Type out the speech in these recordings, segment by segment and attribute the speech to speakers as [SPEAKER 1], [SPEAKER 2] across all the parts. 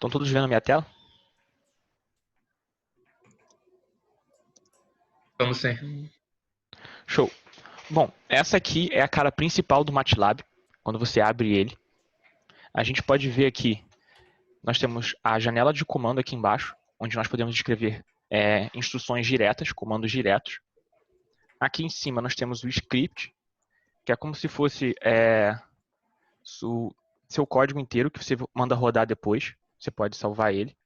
[SPEAKER 1] Estão todos vendo a minha tela?
[SPEAKER 2] Vamos sim.
[SPEAKER 1] Show. Bom, essa aqui é a cara principal do MATLAB, quando você abre ele. A gente pode ver aqui, nós temos a janela de comando aqui embaixo, onde nós podemos escrever instruções diretas, comandos diretos. Aqui em cima nós temos o script, que é como se fosse o seu código inteiro que você manda rodar depois. Você pode salvar ele.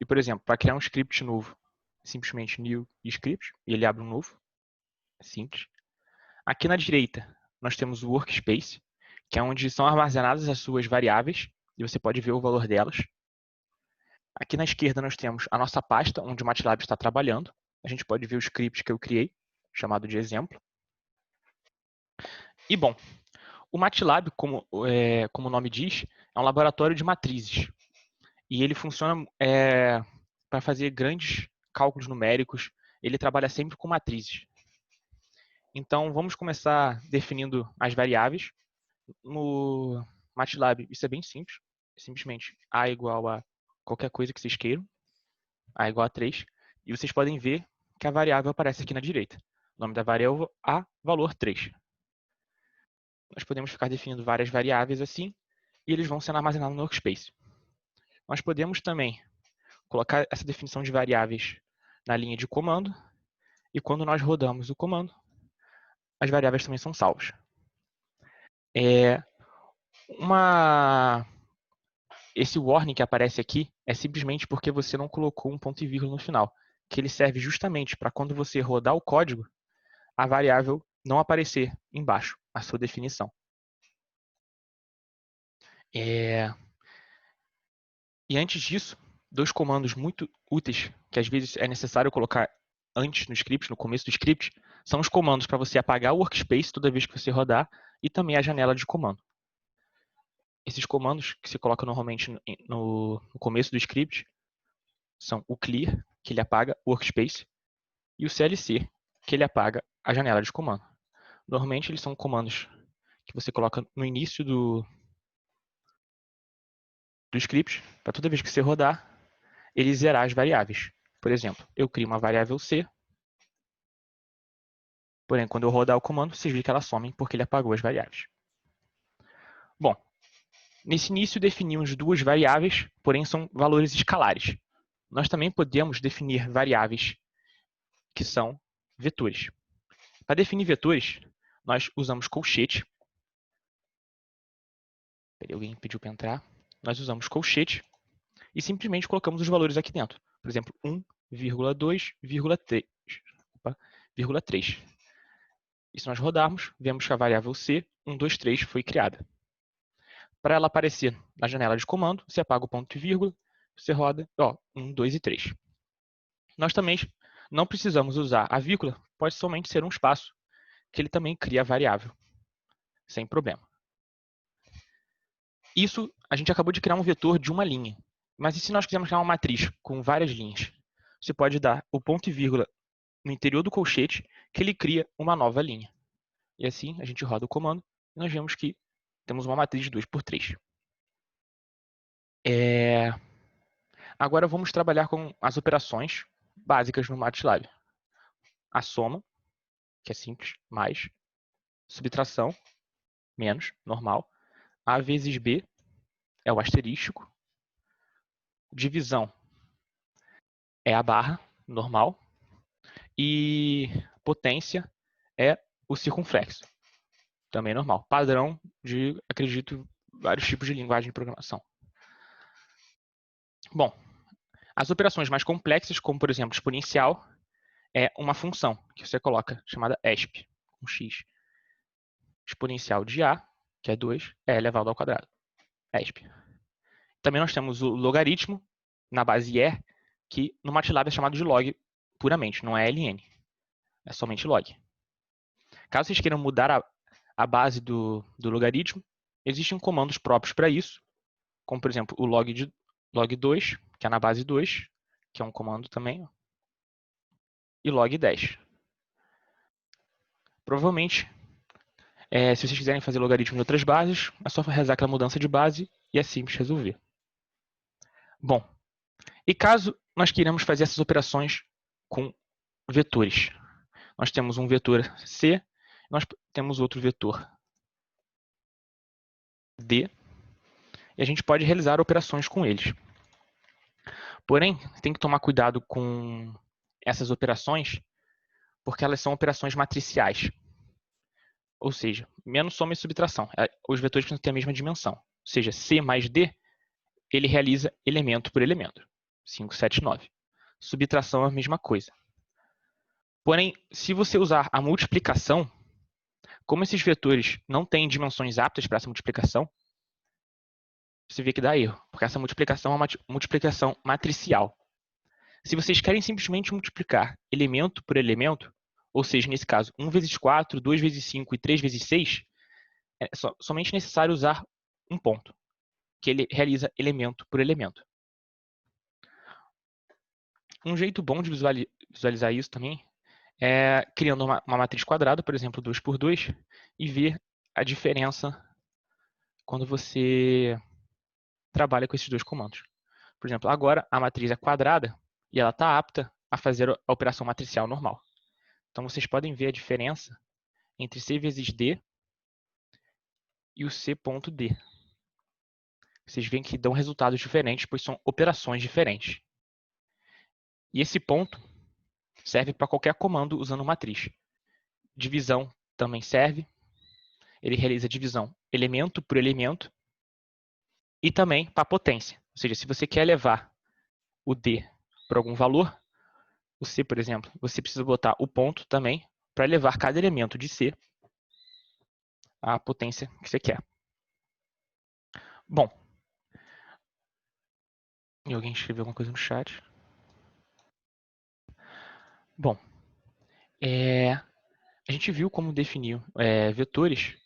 [SPEAKER 1] E, por exemplo, para criar um script novo, simplesmente new script, e ele abre um novo. É simples. Aqui na direita, nós temos o workspace, que é onde são armazenadas as suas variáveis, e você pode ver o valor delas. Aqui na esquerda, nós temos a nossa pasta, onde o MATLAB está trabalhando. A gente pode ver o script que eu criei, chamado de exemplo. E, bom, o MATLAB, como o nome diz, é um laboratório de matrizes. E ele funciona para fazer grandes cálculos numéricos. Ele trabalha sempre com matrizes. Então, vamos começar definindo as variáveis. No MATLAB, isso é bem simples. Simplesmente A igual a qualquer coisa que vocês queiram. A igual a 3. E vocês podem ver que a variável aparece aqui na direita. O nome da variável é A, valor 3. Nós podemos ficar definindo várias variáveis assim, e eles vão sendo armazenados no workspace. Nós podemos também colocar essa definição de variáveis na linha de comando, e quando nós rodamos o comando, as variáveis também são salvas. Esse warning que aparece aqui é simplesmente porque você não colocou um ponto e vírgula no final, que ele serve justamente para quando você rodar o código, a variável não aparecer embaixo, a sua definição. E antes disso, dois comandos muito úteis, que às vezes é necessário colocar antes no script, no começo do script, são os comandos para você apagar o workspace toda vez que você rodar e também a janela de comando. Esses comandos que se coloca normalmente no começo do script são o clear, que ele apaga o workspace, e o CLC, que ele apaga a janela de comando. Normalmente eles são comandos que você coloca no início do script, para toda vez que você rodar, ele zerar as variáveis. Por exemplo, eu crio uma variável C, porém, quando eu rodar o comando, vocês viram que ela some porque ele apagou as variáveis. Bom, nesse início definimos duas variáveis, porém são valores escalares. Nós também podemos definir variáveis que são vetores. Para definir vetores, nós usamos colchete. Alguém pediu para entrar. Nós usamos colchete e simplesmente colocamos os valores aqui dentro. Por exemplo, 1,2,3. E se nós rodarmos, vemos que a variável C, 123, foi criada. Para ela aparecer na janela de comando, você apaga o ponto e vírgula, você roda 1, 2 e 3. Nós também não precisamos usar a vírgula, pode somente ser um espaço, que ele também cria a variável, sem problema. Isso, a gente acabou de criar um vetor de uma linha. Mas e se nós quisermos criar uma matriz com várias linhas? Você pode dar o ponto e vírgula no interior do colchete, que ele cria uma nova linha. E assim, a gente roda o comando e nós vemos que temos uma matriz de 2×3. Agora vamos trabalhar com as operações básicas no MATLAB. A soma, que é simples, mais. Subtração, menos, normal. A vezes B é o asterístico. Divisão é a barra, normal. E potência é o circunflexo, também normal. Padrão de, acredito, vários tipos de linguagem de programação. Bom, as operações mais complexas, como por exemplo exponencial, é uma função que você coloca, chamada exp, com x. Exponencial de a, que é 2, é elevado ao quadrado. Exp. Também nós temos o logaritmo, na base e, que no MATLAB é chamado de log puramente, não é ln. É somente log. Caso vocês queiram mudar a base do logaritmo, existem comandos próprios para isso, como por exemplo o log2, que é na base 2, que é um comando também, e log10. Provavelmente, se vocês quiserem fazer logaritmo de outras bases, é só rezar aquela mudança de base e é simples resolver. Bom, e caso nós queiramos fazer essas operações com vetores? Nós temos um vetor C, nós temos outro vetor D, e a gente pode realizar operações com eles. Porém, tem que tomar cuidado com essas operações, porque elas são operações matriciais. Ou seja, menos soma e subtração. Os vetores precisam ter a mesma dimensão. Ou seja, C mais D, ele realiza elemento por elemento. 5, 7, 9. Subtração é a mesma coisa. Porém, se você usar a multiplicação, como esses vetores não têm dimensões aptas para essa multiplicação, você vê que dá erro, porque essa multiplicação é uma multiplicação matricial. Se vocês querem simplesmente multiplicar elemento por elemento, ou seja, nesse caso, 1 vezes 4, 2 vezes 5 e 3 vezes 6, é somente necessário usar um ponto, que ele realiza elemento por elemento. Um jeito bom de visualizar isso também é criando uma matriz quadrada, por exemplo, 2 por 2, e ver a diferença quando você trabalha com esses dois comandos. Por exemplo, agora a matriz é quadrada e ela está apta a fazer a operação matricial normal. Então vocês podem ver a diferença entre C vezes D e o C.D. Vocês veem que dão resultados diferentes, pois são operações diferentes. E esse ponto serve para qualquer comando usando matriz. Divisão também serve. Ele realiza divisão elemento por elemento. E também para potência. Ou seja, se você quer levar o D para algum valor, o C, por exemplo, você precisa botar o ponto também para levar cada elemento de C à potência que você quer. Bom, e alguém escreveu alguma coisa no chat? Bom, a gente viu como definir vetores,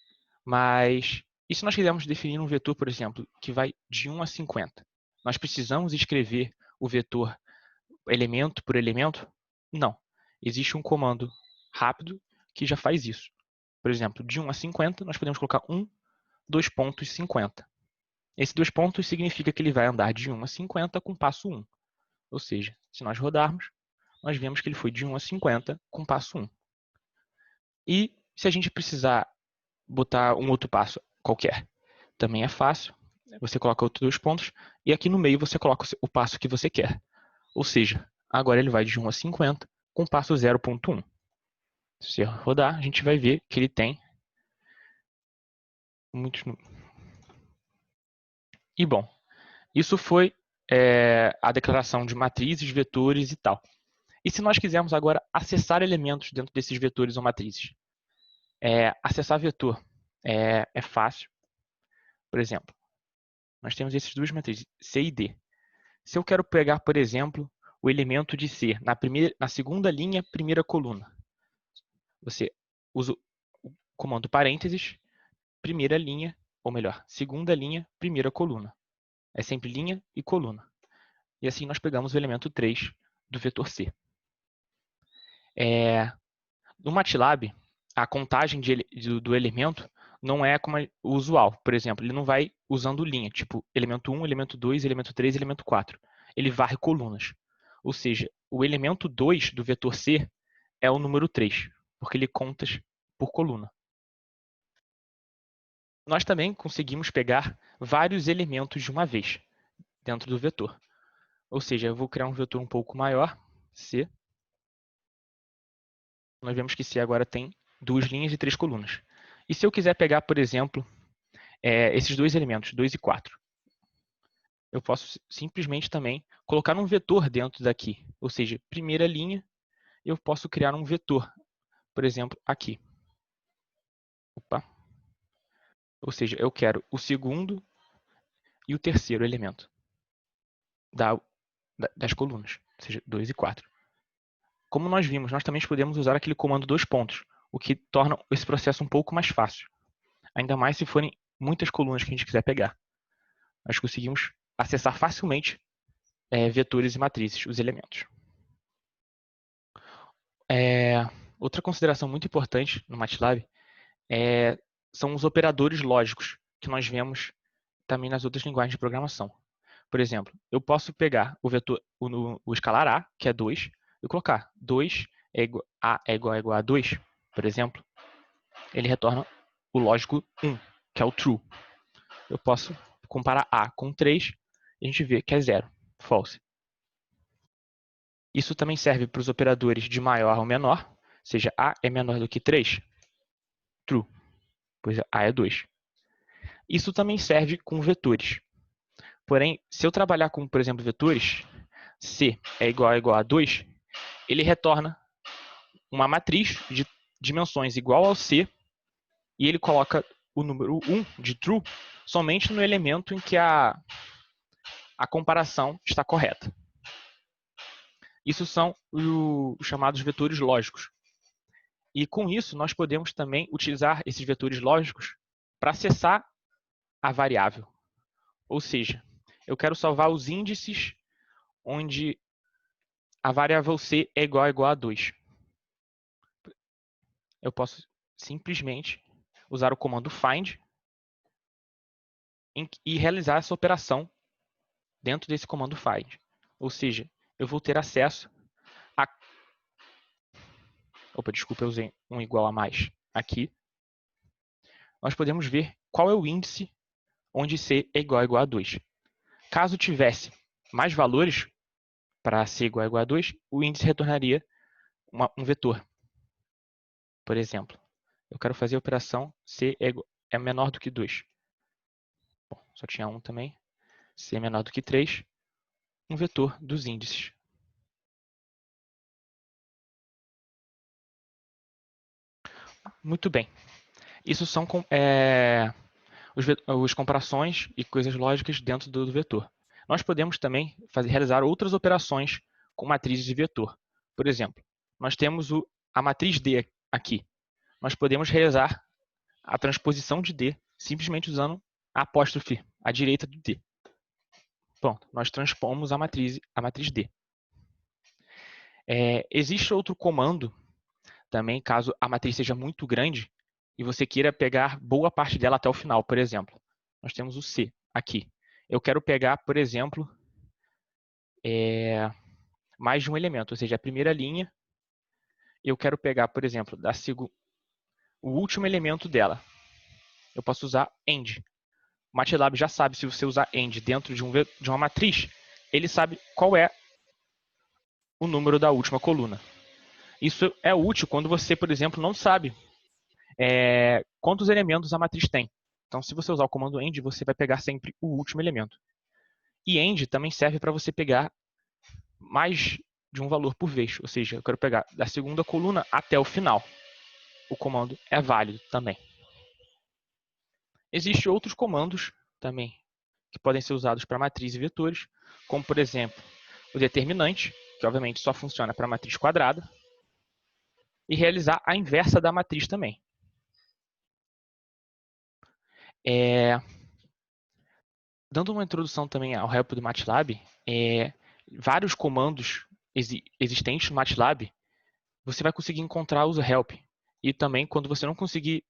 [SPEAKER 1] mas e se nós quisermos definir um vetor, por exemplo, que vai de 1 a 50? Nós precisamos escrever o vetor elemento por elemento? Não. Existe um comando rápido que já faz isso. Por exemplo, de 1 a 50, nós podemos colocar 1, 2 pontos 50. Esse 2 pontos significa que ele vai andar de 1 a 50 com passo 1. Ou seja, se nós rodarmos, nós vemos que ele foi de 1 a 50 com passo 1. E se a gente precisar botar um outro passo qualquer, também é fácil. Você coloca outros 2 pontos e aqui no meio você coloca o passo que você quer. Ou seja, agora ele vai de 1 a 50 com passo 0.1. Se rodar, a gente vai ver que ele tem muitos números. E bom, isso foi a declaração de matrizes, vetores e tal. E se nós quisermos agora acessar elementos dentro desses vetores ou matrizes? Acessar vetor é fácil. Por exemplo, nós temos essas duas matrizes, C e D. Se eu quero pegar, por exemplo, o elemento de C na segunda linha, primeira coluna, você usa o comando parênteses, primeira linha, ou melhor, segunda linha, primeira coluna. É sempre linha e coluna. E assim nós pegamos o elemento 3 do vetor C. No MATLAB, a contagem do elemento não é como o usual. Por exemplo, ele não vai usando linha, tipo elemento 1, elemento 2, elemento 3, elemento 4. Ele varre colunas. Ou seja, o elemento 2 do vetor C é o número 3, porque ele conta por coluna. Nós também conseguimos pegar vários elementos de uma vez dentro do vetor. Ou seja, eu vou criar um vetor um pouco maior, C. Nós vemos que C agora tem 2 linhas e 3 colunas. E se eu quiser pegar, por exemplo, esses dois elementos, 2 e 4, eu posso simplesmente também colocar um vetor dentro daqui. Ou seja, primeira linha, eu posso criar um vetor, por exemplo, aqui. Opa. Ou seja, eu quero o segundo e o terceiro elemento das colunas, ou seja, 2 e 4. Como nós vimos, nós também podemos usar aquele comando 2 pontos, o que torna esse processo um pouco mais fácil. Ainda mais se forem muitas colunas que a gente quiser pegar. Nós conseguimos acessar facilmente vetores e matrizes, os elementos. Outra consideração muito importante no MATLAB são os operadores lógicos, que nós vemos também nas outras linguagens de programação. Por exemplo, eu posso pegar o vetor, o escalar A, que é 2, e colocar 2 A é igual a 2, por exemplo. Ele retorna o lógico 1, que é o true. Eu posso comparar A com 3 e a gente vê que é 0, false. Isso também serve para os operadores de maior ou menor, ou seja, A é menor do que 3, true, pois A é 2. Isso também serve com vetores. Porém, se eu trabalhar com, por exemplo, vetores, C é igual a 2, ele retorna uma matriz de dimensões igual ao C e ele coloca o número 1 de true somente no elemento em que a comparação está correta. Isso são os chamados vetores lógicos. E com isso, nós podemos também utilizar esses vetores lógicos para acessar a variável. Ou seja, eu quero salvar os índices onde a variável C é igual a 2. Eu posso simplesmente usar o comando find e realizar essa operação dentro desse comando find. Ou seja, eu vou ter acesso a... Opa, desculpa, eu usei um igual a mais aqui. Nós podemos ver qual é o índice onde C é igual a 2. Caso tivesse mais valores para C igual a 2, o índice retornaria um vetor. Por exemplo, eu quero fazer a operação C é menor do que 2. Bom, só tinha 1 também. C é menor do que 3, um vetor dos índices. Muito bem. Isso são as comparações e coisas lógicas dentro do vetor. Nós podemos também realizar outras operações com matrizes de vetor. Por exemplo, nós temos a matriz D aqui. Nós podemos realizar a transposição de D simplesmente usando a apóstrofe à direita do D. Pronto, nós transpomos a matriz D. Existe outro comando também, caso a matriz seja muito grande e você queira pegar boa parte dela até o final. Por exemplo, nós temos o C aqui. Eu quero pegar, por exemplo, mais de um elemento, ou seja, a primeira linha. Eu quero pegar, por exemplo, o último elemento dela. Eu posso usar AND. O MATLAB já sabe, se você usar AND dentro de uma matriz, ele sabe qual é o número da última coluna. Isso é útil quando você, por exemplo, não sabe quantos elementos a matriz tem. Então, se você usar o comando AND, você vai pegar sempre o último elemento. E AND também serve para você pegar mais de um valor por vez. Ou seja, eu quero pegar da segunda coluna até o final. O comando é válido também. Existem outros comandos também que podem ser usados para matriz e vetores, como, por exemplo, o determinante, que obviamente só funciona para matriz quadrada, e realizar a inversa da matriz também. Dando uma introdução também ao help do MATLAB, vários comandos existentes no MATLAB, você vai conseguir encontrar os help. E também, quando você não conseguir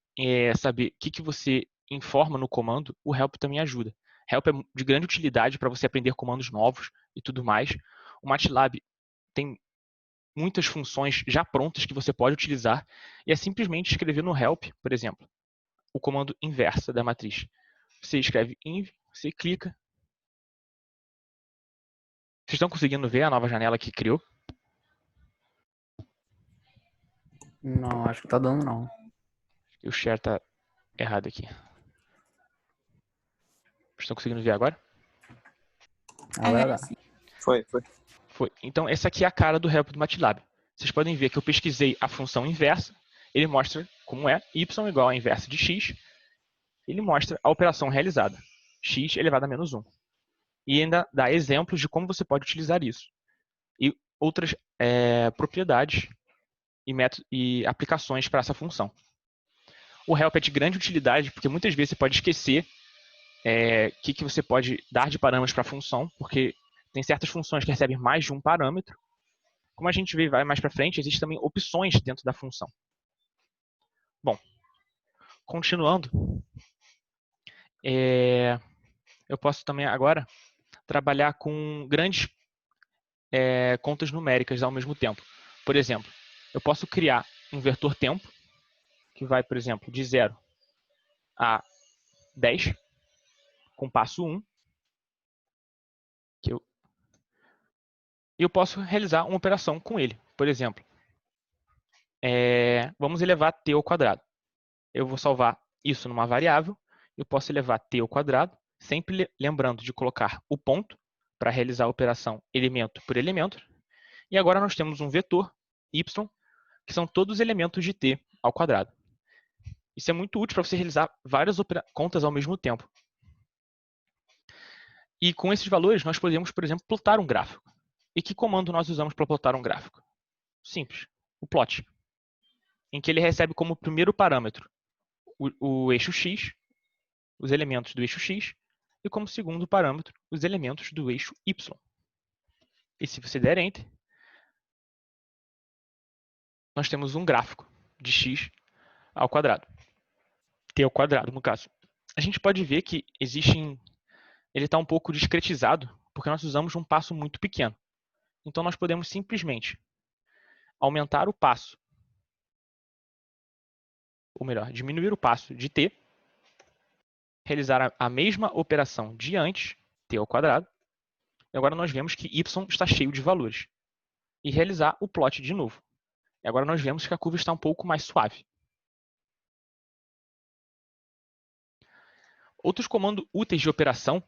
[SPEAKER 1] saber o que você informa no comando, o help também ajuda. Help é de grande utilidade para você aprender comandos novos e tudo mais. O MATLAB tem muitas funções já prontas que você pode utilizar e é simplesmente escrever no help, por exemplo, o comando inversa da matriz. Você escreve inv, você clica. Vocês estão conseguindo ver a nova janela que criou?
[SPEAKER 2] Não, acho que tá dando não.
[SPEAKER 1] O share está errado aqui. Estão conseguindo ver agora?
[SPEAKER 2] Agora dá.
[SPEAKER 3] Sim. Foi.
[SPEAKER 1] Foi. Então, essa aqui é a cara do help do MATLAB. Vocês podem ver que eu pesquisei a função inversa. Ele mostra como é y igual a inversa de x. Ele mostra a operação realizada. X elevado a menos 1. E ainda dá exemplos de como você pode utilizar isso. E outras propriedades e aplicações para essa função. O help é de grande utilidade, porque muitas vezes você pode esquecer o que você pode dar de parâmetros para a função, porque tem certas funções que recebem mais de um parâmetro. Como a gente vai mais para frente, existem também opções dentro da função. Bom, continuando, eu posso também agora trabalhar com grandes contas numéricas ao mesmo tempo. Por exemplo, eu posso criar um vetor tempo, que vai, por exemplo, de 0 a 10, com passo 1, e eu posso realizar uma operação com ele. Por exemplo, vamos elevar t ao quadrado. Eu vou salvar isso numa variável, eu posso elevar t ao quadrado, sempre lembrando de colocar o ponto para realizar a operação elemento por elemento. E agora nós temos um vetor y, que são todos os elementos de t ao quadrado. Isso é muito útil para você realizar várias contas ao mesmo tempo. E com esses valores nós podemos, por exemplo, plotar um gráfico. E que comando nós usamos para plotar um gráfico? Simples, o plot, em que ele recebe como primeiro parâmetro o eixo x, os elementos do eixo x, e como segundo parâmetro os elementos do eixo y. E se você der Enter, nós temos um gráfico de x ao quadrado. T ao quadrado, no caso. A gente pode ver que ele está um pouco discretizado, porque nós usamos um passo muito pequeno. Então nós podemos simplesmente aumentar o passo, ou melhor, diminuir o passo de t, realizar a mesma operação de antes, t ao quadrado, e agora nós vemos que y está cheio de valores. E realizar o plot de novo. E agora nós vemos que a curva está um pouco mais suave. Outros comandos úteis de operação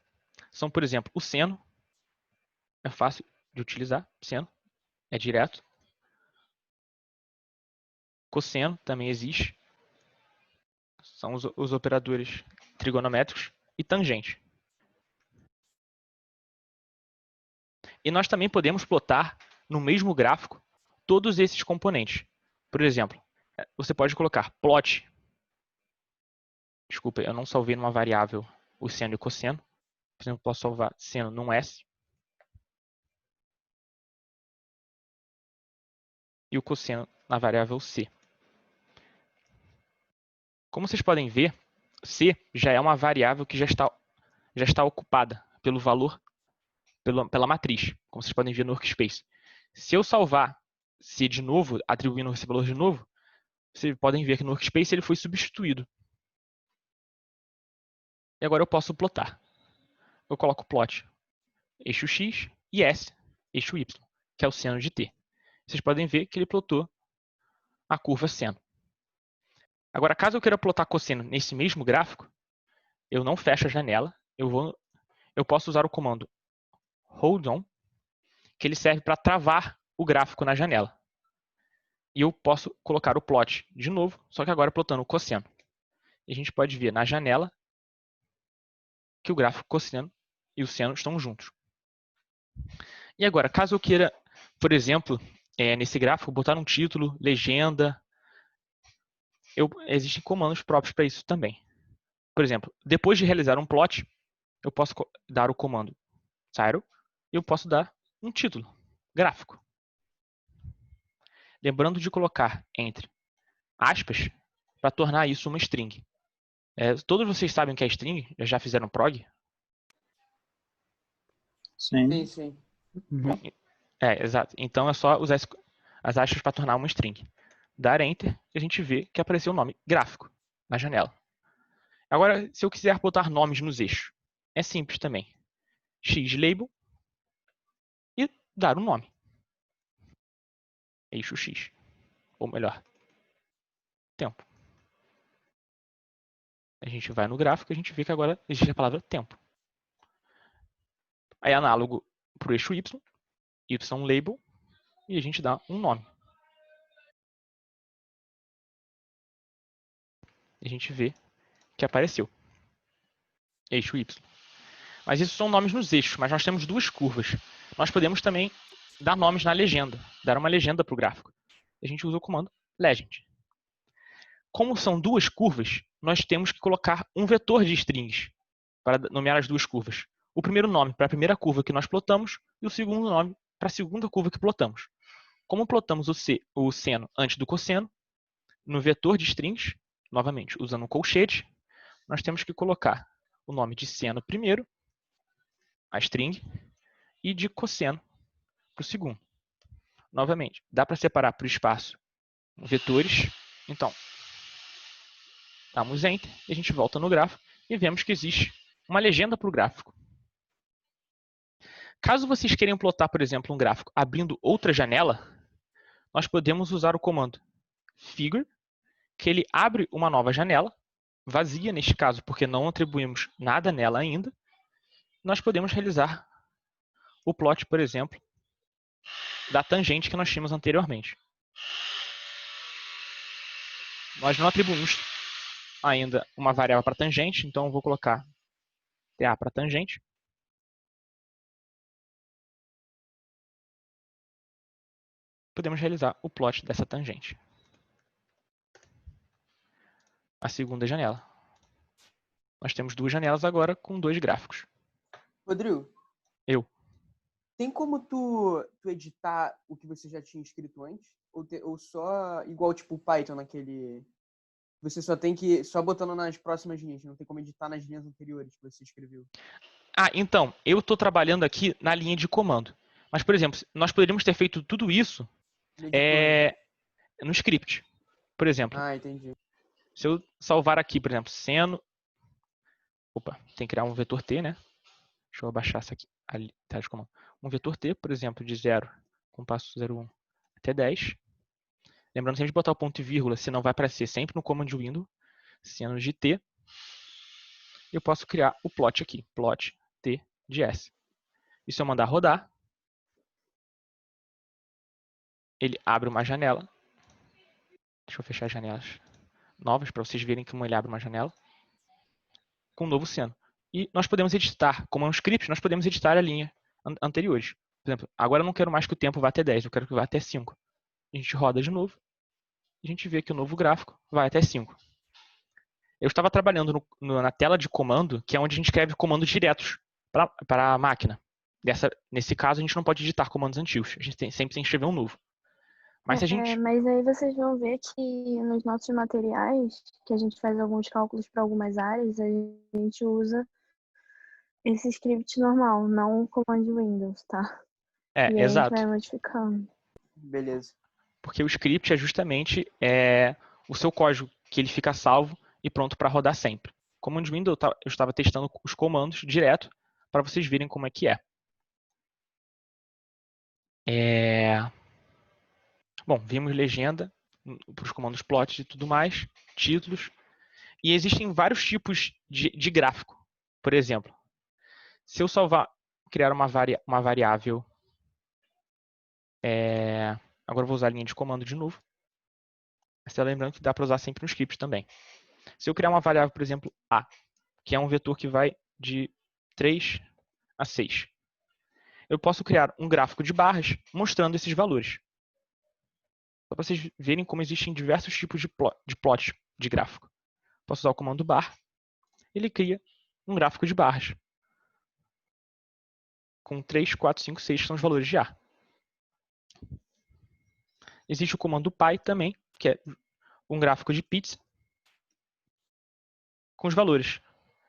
[SPEAKER 1] são, por exemplo, o seno. É fácil de utilizar, seno, é direto. Cosseno também existe. São os operadores trigonométricos. E tangente. E nós também podemos plotar no mesmo gráfico todos esses componentes. Por exemplo, você pode colocar plot. Desculpa, eu não salvei numa variável o seno e o cosseno. Por exemplo, posso salvar seno num S. E o cosseno na variável C. Como vocês podem ver, C já é uma variável que já está ocupada pelo valor, pela matriz, como vocês podem ver no workspace. Se eu salvar C de novo, atribuindo esse valor de novo, vocês podem ver que no workspace ele foi substituído. E agora eu posso plotar. Eu coloco plot eixo x e S, eixo y, que é o seno de t. Vocês podem ver que ele plotou a curva seno. Agora, caso eu queira plotar cosseno nesse mesmo gráfico, eu não fecho a janela, eu posso usar o comando hold on, que ele serve para travar o gráfico na janela. E eu posso colocar o plot de novo, só que agora plotando o cosseno. E a gente pode ver na janela que o gráfico cosseno e o seno estão juntos. E agora, caso eu queira, por exemplo, nesse gráfico, botar um título, legenda, existem comandos próprios para isso também. Por exemplo, depois de realizar um plot, eu posso dar o comando title e eu posso dar um título, gráfico. Lembrando de colocar entre aspas para tornar isso uma string. Todos vocês sabem o que é string? Já fizeram prog?
[SPEAKER 3] Sim.
[SPEAKER 2] Sim.
[SPEAKER 1] Bom, exato. Então é só usar as aspas para tornar uma string. Dar Enter e a gente vê que apareceu o nome gráfico na janela. Agora, se eu quiser botar nomes nos eixos, é simples também. Xlabel e dar um nome. Eixo X. Ou melhor, tempo. A gente vai no gráfico e a gente vê que agora existe a palavra tempo. É análogo para o eixo Y, label, e a gente dá um nome. E a gente vê que apareceu. Eixo Y. Mas isso são nomes nos eixos, mas nós temos duas curvas. Nós podemos também dar nomes na legenda, dar uma legenda para o gráfico. A gente usa o comando legend. Como são duas curvas, nós temos que colocar um vetor de strings para nomear as duas curvas. O primeiro nome para a primeira curva que nós plotamos e o segundo nome para a segunda curva que plotamos. Como plotamos o seno antes do cosseno, no vetor de strings, novamente usando um colchete, nós temos que colocar o nome de seno primeiro, a string, e de cosseno para o segundo. Novamente, dá para separar por espaço vetores. Então, damos Enter e a gente volta no gráfico e vemos que existe uma legenda para o gráfico. Caso vocês queiram plotar, por exemplo, um gráfico abrindo outra janela, nós podemos usar o comando figure, que ele abre uma nova janela, vazia neste caso, porque não atribuímos nada nela ainda. Nós podemos realizar o plot, por exemplo, da tangente que nós tínhamos anteriormente. Nós não atribuímos ainda uma variável para tangente, então eu vou colocar TA para tangente. Podemos realizar o plot dessa tangente. A segunda janela. Nós temos duas janelas agora com dois gráficos.
[SPEAKER 3] Rodrigo.
[SPEAKER 1] Eu.
[SPEAKER 3] Tem como tu editar o que você já tinha escrito antes? Ou só igual tipo o Python naquele... Você só tem que... Só botando nas próximas linhas. Não tem como editar nas linhas anteriores que você escreveu.
[SPEAKER 1] Ah, então, eu estou trabalhando aqui na linha de comando. Mas, por exemplo, nós poderíamos ter feito tudo isso no script. Por exemplo,
[SPEAKER 3] entendi.
[SPEAKER 1] se eu salvar aqui, por exemplo, seno... Opa, tem que criar um vetor T, né? Deixa eu abaixar isso aqui. Ali, tá, de comando. Um vetor T, por exemplo, de 0, compasso 0,1 até 10. Lembrando sempre de botar o ponto e vírgula, senão vai aparecer sempre no command window, seno de T. Eu posso criar o plot aqui, plot T de S. E se eu mandar rodar, ele abre uma janela. Deixa eu fechar as janelas novas para vocês verem como ele abre uma janela com um novo seno. E nós podemos editar, como é um script, nós podemos editar a linha anteriores. Por exemplo, agora eu não quero mais que o tempo vá até 10, eu quero que vá até 5. A gente roda de novo e a gente vê que o novo gráfico vai até 5. Eu estava trabalhando na tela de comando, que é onde a gente escreve comandos diretos para a máquina. Nesse caso, a gente não pode editar comandos antigos. A gente sempre tem que escrever um novo. Mas,
[SPEAKER 4] mas aí vocês vão ver que nos nossos materiais, que a gente faz alguns cálculos para algumas áreas, a gente usa esse script normal, não o command Windows, tá? E aí
[SPEAKER 1] exato.
[SPEAKER 4] a gente vai modificando.
[SPEAKER 3] Beleza.
[SPEAKER 1] Porque o script é justamente o seu código, que ele fica salvo e pronto para rodar sempre. Command Windows, eu estava testando os comandos direto para vocês verem como é que é. Bom, vimos legenda para os comandos plot e tudo mais, títulos. E existem vários tipos de gráfico. Por exemplo, se eu criar uma variável... agora eu vou usar a linha de comando de novo. Mas lembrando que dá para usar sempre no script também. Se eu criar uma variável, por exemplo, A, que é um vetor que vai de 3 a 6, eu posso criar um gráfico de barras mostrando esses valores. Só para vocês verem como existem diversos tipos de plot de gráfico. Posso usar o comando bar, ele cria um gráfico de barras. Com 3, 4, 5, 6 que são os valores de A. Existe o comando py também, que é um gráfico de pizza com os valores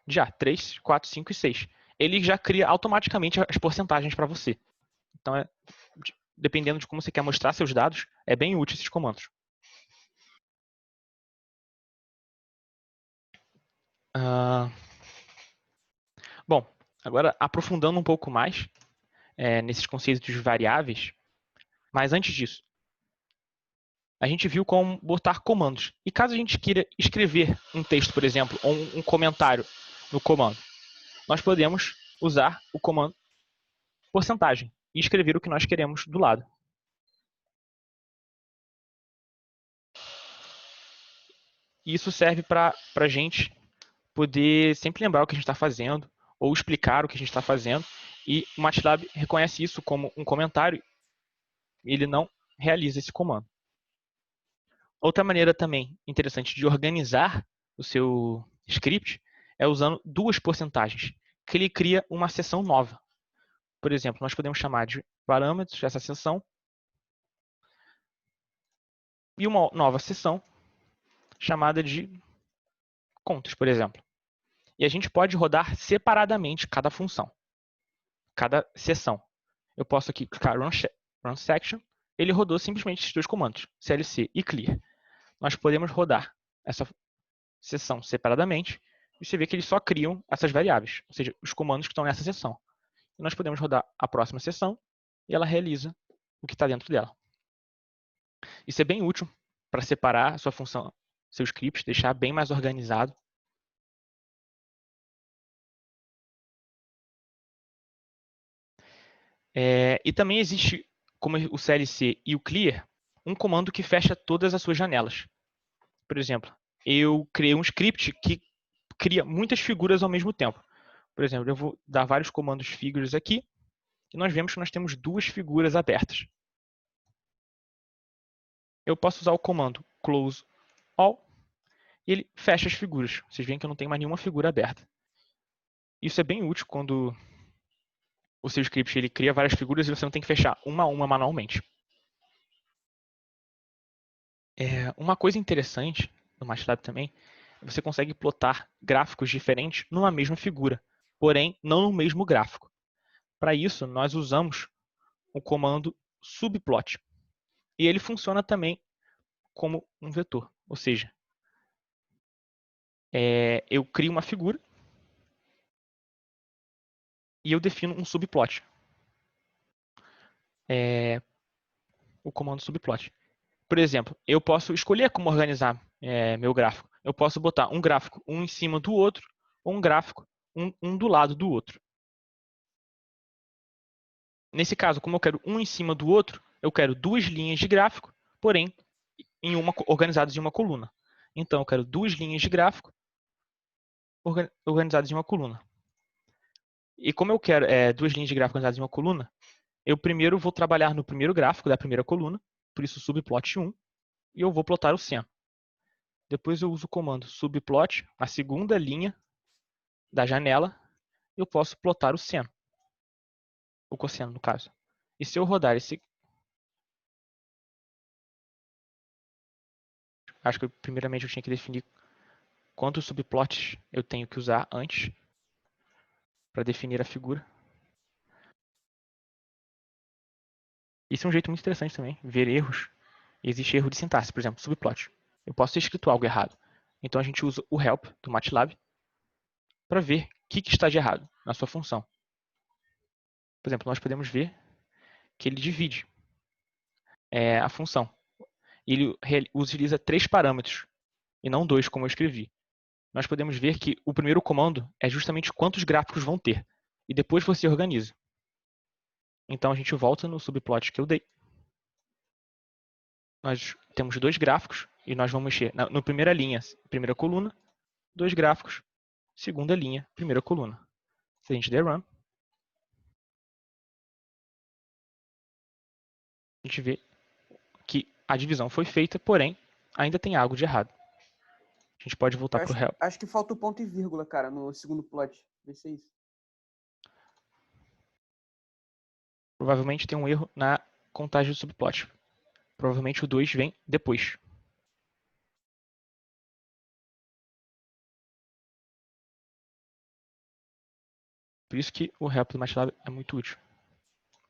[SPEAKER 1] de A, 3, 4, 5 e 6. Ele já cria automaticamente as porcentagens para você. Então, dependendo de como você quer mostrar seus dados, é bem útil esses comandos. Bom, agora aprofundando um pouco mais nesses conceitos de variáveis, mas antes disso, a gente viu como botar comandos. E caso a gente queira escrever um texto, por exemplo, ou um comentário no comando, nós podemos usar o comando porcentagem e escrever o que nós queremos do lado. Isso serve para a gente poder sempre lembrar o que a gente está fazendo ou explicar o que a gente está fazendo. E o MATLAB reconhece isso como um comentário e ele não realiza esse comando. Outra maneira também interessante de organizar o seu script é usando duas porcentagens, que ele cria uma seção nova. Por exemplo, nós podemos chamar de parâmetros essa seção e uma nova seção chamada de contas, por exemplo. E a gente pode rodar separadamente cada função. cada seção. Eu posso aqui clicar Run Section, ele rodou simplesmente esses dois comandos, CLC e Clear. Nós podemos rodar essa seção separadamente e você vê que eles só criam essas variáveis, ou seja, os comandos que estão nessa seção. E nós podemos rodar a próxima seção e ela realiza o que está dentro dela. Isso é bem útil para separar a sua função, seu script, deixar bem mais organizado. E também existe, como o CLC e o Clear, um comando que fecha todas as suas janelas. Por exemplo, eu criei um script que cria muitas figuras ao mesmo tempo. Por exemplo, eu vou dar vários comandos figures aqui, e nós vemos que nós temos duas figuras abertas. Eu posso usar o comando close all, e ele fecha as figuras. Vocês veem que eu não tenho mais nenhuma figura aberta. Isso é bem útil quando o seu script ele cria várias figuras e você não tem que fechar uma a uma manualmente. Uma coisa interessante no MATLAB também, você consegue plotar gráficos diferentes numa mesma figura, porém não no mesmo gráfico. Para isso, nós usamos o comando subplot. E ele funciona também como um vetor. Ou seja, eu crio uma figura e eu defino um subplot. O comando subplot. Por exemplo, eu posso escolher como organizar meu gráfico. Eu posso botar um gráfico um em cima do outro, ou um gráfico um do lado do outro. Nesse caso, como eu quero um em cima do outro, eu quero duas linhas de gráfico, porém organizadas em uma coluna. Então, eu quero duas linhas de gráfico organizadas em uma coluna. E como eu quero duas linhas de gráfico organizadas em uma coluna, eu primeiro vou trabalhar no primeiro gráfico da primeira coluna, por isso subplot 1, e eu vou plotar o seno. Depois eu uso o comando subplot, a segunda linha da janela, eu posso plotar o seno. O cosseno, no caso. E se eu rodar esse... Acho que primeiramente eu tinha que definir quantos subplots eu tenho que usar antes para definir a figura. Isso é um jeito muito interessante também, ver erros. Existe erro de sintaxe, por exemplo, subplot. Eu posso ter escrito algo errado. Então a gente usa o help do MATLAB para ver o que está de errado na sua função. Por exemplo, nós podemos ver que ele divide a função. Ele utiliza 3 parâmetros e não 2, como eu escrevi. Nós podemos ver que o primeiro comando é justamente quantos gráficos vão ter. E depois você organiza. Então a gente volta no subplot que eu dei. Nós temos 2 gráficos e nós vamos mexer na primeira linha, primeira coluna, 2 gráficos, segunda linha, primeira coluna. Se a gente der run, a gente vê que a divisão foi feita, porém ainda tem algo de errado. A gente pode voltar para o help.
[SPEAKER 3] Acho que falta o ponto e vírgula, cara, no segundo plot. Vê se é isso.
[SPEAKER 1] Provavelmente tem um erro na contagem do subplot. Provavelmente o 2 vem depois. Por isso que o help do MATLAB é muito útil.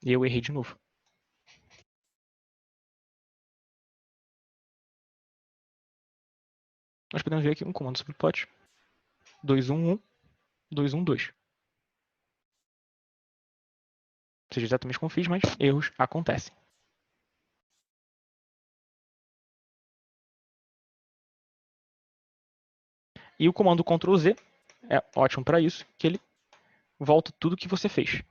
[SPEAKER 1] E eu errei de novo. Nós podemos ver aqui um comando subplot. 211, 212. Seja exatamente como fiz, mas erros acontecem. E o comando Ctrl Z é ótimo para isso, que ele volta tudo que você fez.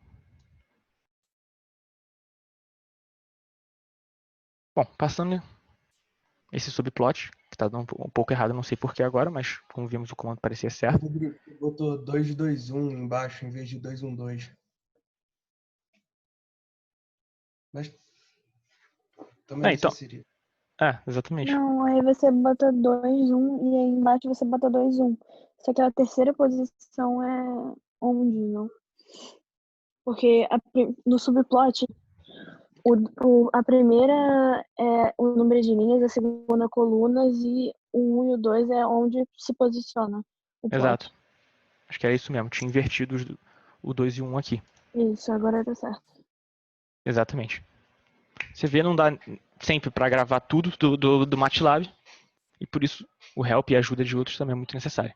[SPEAKER 1] Bom, passando esse subplot, que está dando um pouco errado, não sei porquê agora, mas como vimos o comando parecia certo.
[SPEAKER 5] Botou 221 embaixo em vez de 212. Mas também
[SPEAKER 1] então,
[SPEAKER 5] seria.
[SPEAKER 1] Exatamente.
[SPEAKER 4] Não, aí você bota 2, 1 e aí embaixo você bota 2, 1. Só que a terceira posição é onde, não? Porque no subplot, a primeira é o número de linhas, a segunda colunas e o 1 e o 2 é onde se posiciona o plot.
[SPEAKER 1] Exato. Acho que era isso mesmo. Tinha invertido o 2 e o 1 aqui.
[SPEAKER 4] Isso, agora tá certo.
[SPEAKER 1] Exatamente. Você vê, não dá sempre para gravar tudo do MATLAB, e por isso o help e a ajuda de outros também é muito necessário.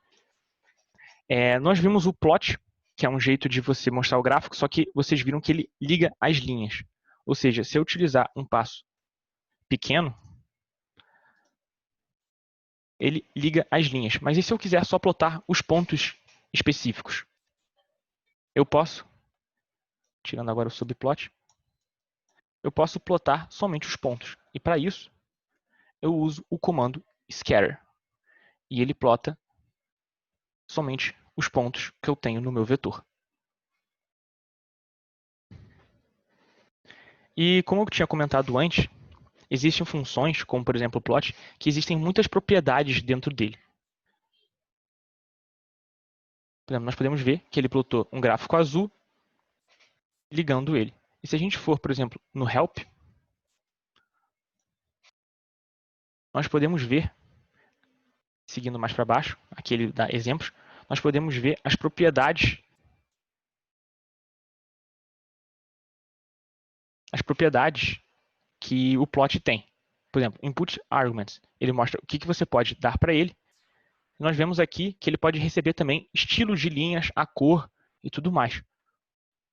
[SPEAKER 1] Nós vimos o plot, que é um jeito de você mostrar o gráfico, só que vocês viram que ele liga as linhas. Ou seja, se eu utilizar um passo pequeno, ele liga as linhas. Mas e se eu quiser só plotar os pontos específicos? Eu posso, tirando agora o subplot, eu posso plotar somente os pontos. E para isso, eu uso o comando scatter. E ele plota somente os pontos que eu tenho no meu vetor. E como eu tinha comentado antes, existem funções, como por exemplo o plot, que existem muitas propriedades dentro dele. Por exemplo, nós podemos ver que ele plotou um gráfico azul ligando ele. E se a gente for, por exemplo, no help, nós podemos ver, seguindo mais para baixo, aqui ele dá exemplos, nós podemos ver as propriedades que o plot tem. Por exemplo, input arguments, ele mostra o que você pode dar para ele. Nós vemos aqui que ele pode receber também estilos de linhas, a cor e tudo mais.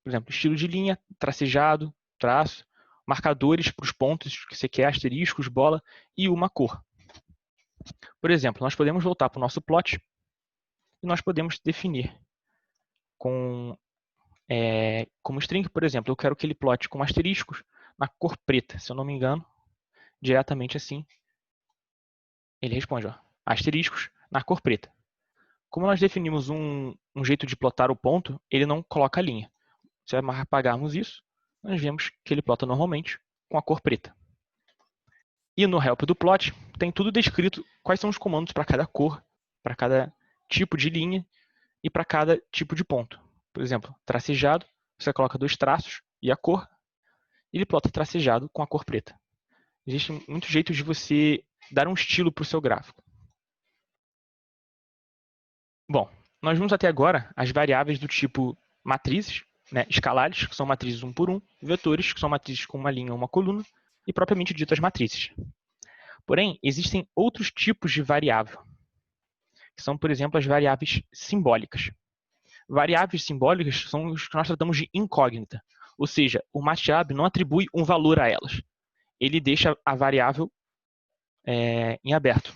[SPEAKER 1] Por exemplo, estilo de linha, tracejado, traço, marcadores para os pontos que você quer, asteriscos, bola e uma cor. Por exemplo, nós podemos voltar para o nosso plot e nós podemos definir como string, por exemplo, eu quero que ele plote com asteriscos na cor preta, se eu não me engano, diretamente assim. Ele responde, asteriscos na cor preta. Como nós definimos um jeito de plotar o ponto, ele não coloca a linha. Se apagarmos isso, nós vemos que ele plota normalmente com a cor preta. E no help do plot, tem tudo descrito quais são os comandos para cada cor, para cada tipo de linha e para cada tipo de ponto. Por exemplo, tracejado, você coloca 2 traços e a cor, e ele plota tracejado com a cor preta. Existem muitos jeitos de você dar um estilo para o seu gráfico. Bom, nós vimos até agora as variáveis do tipo matrizes, escalares, que são matrizes 1 por 1, vetores, que são matrizes com uma linha ou uma coluna, e propriamente dito as matrizes. Porém, existem outros tipos de variável, que são, por exemplo, as variáveis simbólicas. Variáveis simbólicas são os que nós tratamos de incógnita, ou seja, o MATLAB não atribui um valor a elas. Ele deixa a variável em aberto,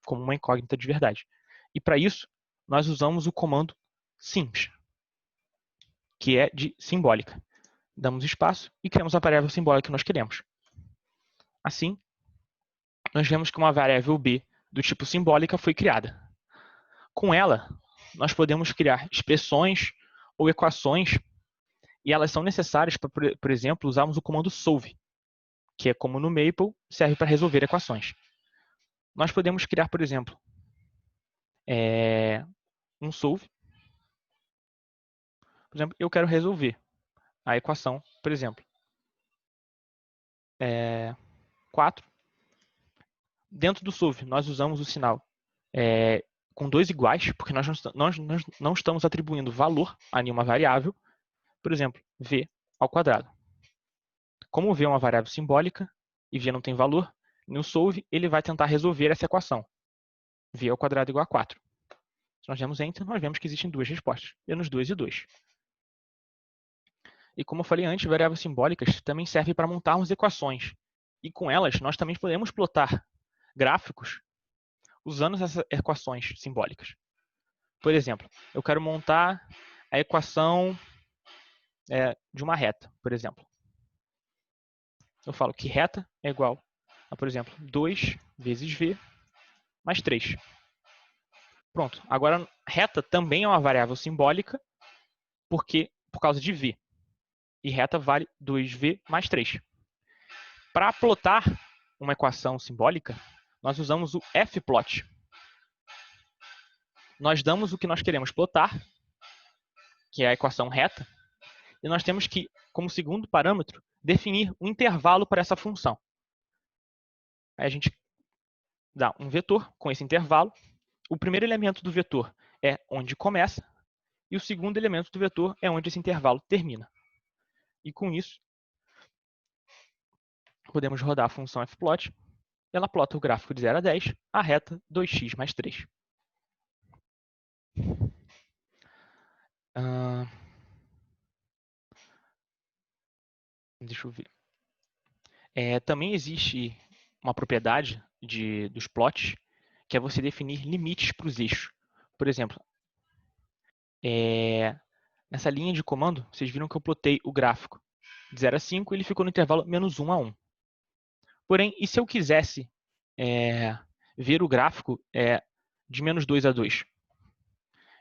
[SPEAKER 1] como uma incógnita de verdade. E para isso, nós usamos o comando simps, que é de simbólica. Damos espaço e criamos a variável simbólica que nós queremos. Assim, nós vemos que uma variável b do tipo simbólica foi criada. Com ela, nós podemos criar expressões ou equações, e elas são necessárias para, por exemplo, usarmos o comando solve, que é como no Maple, serve para resolver equações. Nós podemos criar, por exemplo, um solve. Por exemplo, eu quero resolver a equação, por exemplo, 4. Dentro do solve, nós usamos o sinal com 2 iguais, porque nós não estamos atribuindo valor a nenhuma variável. Por exemplo, v ao quadrado. Como v é uma variável simbólica e v não tem valor, no solve ele vai tentar resolver essa equação. V ao quadrado igual a 4. Se nós demos enter, nós vemos que existem 2 respostas, menos 2 e 2. E como eu falei antes, variáveis simbólicas também servem para montarmos equações. E com elas, nós também podemos plotar gráficos usando essas equações simbólicas. Por exemplo, eu quero montar a equação de uma reta, por exemplo. Eu falo que reta é igual a, por exemplo, 2 vezes v mais 3. Pronto. Agora, reta também é uma variável simbólica por causa de v. E reta vale 2v mais 3. Para plotar uma equação simbólica, nós usamos o fplot. Nós damos o que nós queremos plotar, que é a equação reta, e nós temos que, como segundo parâmetro, definir um intervalo para essa função. Aí a gente dá um vetor com esse intervalo. O primeiro elemento do vetor é onde começa, e o segundo elemento do vetor é onde esse intervalo termina. E com isso, podemos rodar a função fplot. Ela plota o gráfico de 0 a 10, a reta 2x mais 3. Deixa eu ver. Também existe uma propriedade dos plots, que é você definir limites para os eixos. Por exemplo, nessa linha de comando, vocês viram que eu plotei o gráfico de 0 a 5, ele ficou no intervalo -1 a 1. Porém, e se eu quisesse ver o gráfico de -2 a 2?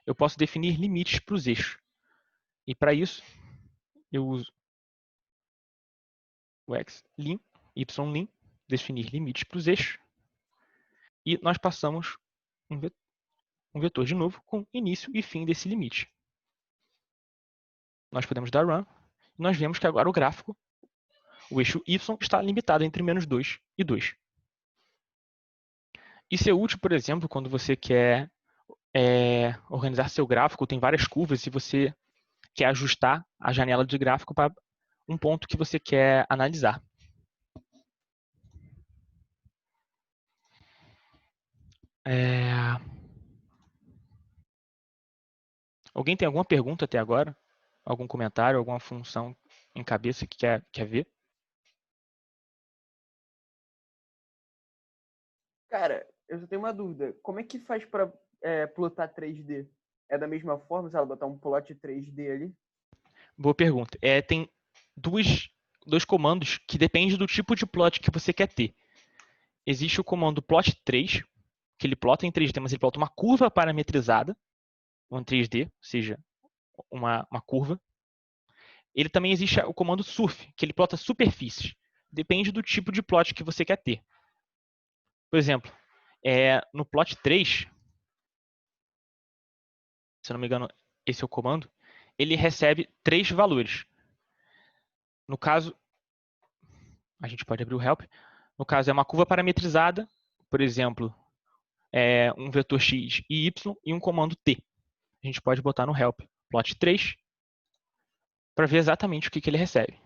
[SPEAKER 1] Eu posso definir limites para os eixos. E para isso, eu uso o xlim, ylim, definir limites para os eixos. E nós passamos um vetor de novo com início e fim desse limite. Nós podemos dar run. E nós vemos que agora o gráfico, o eixo y, está limitado entre -2 e 2. Isso é útil, por exemplo, quando você quer organizar seu gráfico, tem várias curvas e você quer ajustar a janela de gráfico para um ponto que você quer analisar. Alguém tem alguma pergunta até agora? Algum comentário, alguma função em cabeça que quer ver?
[SPEAKER 3] Cara, eu só tenho uma dúvida. Como é que faz para plotar 3D? É da mesma forma, se ela botar um plot 3D ali?
[SPEAKER 1] Boa pergunta. Tem dois comandos que dependem do tipo de plot que você quer ter. Existe o comando plot3, que ele plota em 3D, mas ele plota uma curva parametrizada, em 3D, ou seja, uma curva. Ele também existe o comando surf, que ele plota superfícies. Depende do tipo de plot que você quer ter. Por exemplo, no plot 3, se não me engano, esse é o comando, ele recebe 3 valores. No caso, a gente pode abrir o help. No caso, é uma curva parametrizada, por exemplo, um vetor x e y e um comando t. A gente pode botar no help plot 3 para ver exatamente o que ele recebe.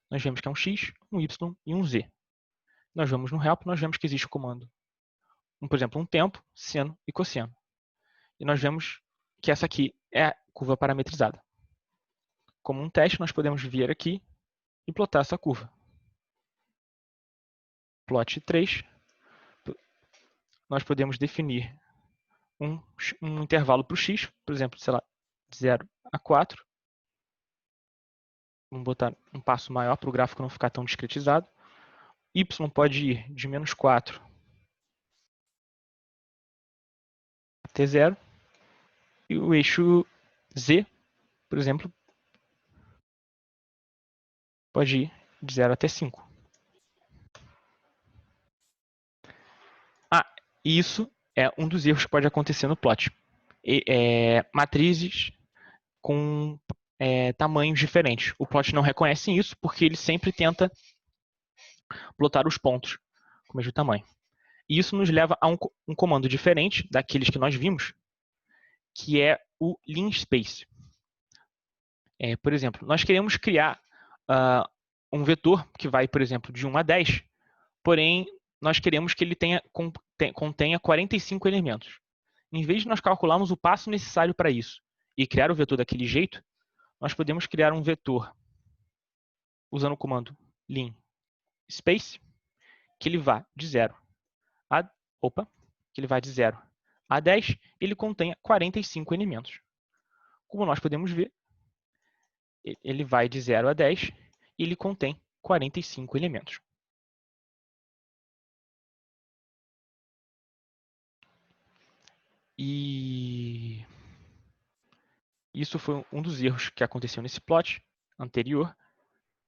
[SPEAKER 1] Nós vemos que é um x, um y e um z. Nós vamos no help, nós vemos que existe o comando, por exemplo, um tempo, seno e cosseno. E nós vemos que essa aqui é a curva parametrizada. Como um teste, nós podemos vir aqui e plotar essa curva. Plot 3. Nós podemos definir um intervalo para o x, por exemplo, sei lá, 0 a 4. Vamos botar um passo maior para o gráfico não ficar tão discretizado. Y pode ir de -4 até 0. E o eixo Z, por exemplo, pode ir de 0 até 5. E isso é um dos erros que pode acontecer no plot. Matrizes com tamanhos diferentes. O plot não reconhece isso porque ele sempre tenta plotar os pontos com o mesmo tamanho. E isso nos leva a um comando diferente daqueles que nós vimos, que é o linspace. Por exemplo, nós queremos criar um vetor que vai, por exemplo, de 1 a 10, porém, nós queremos que ele contenha 45 elementos. Em vez de nós calcularmos o passo necessário para isso e criar o vetor daquele jeito, nós podemos criar um vetor usando o comando linspace, que ele vai de 0 a 10, ele contém 45 elementos. Como nós podemos ver, ele vai de 0 a 10 e ele contém 45 elementos. E isso foi um dos erros que aconteceu nesse plot anterior,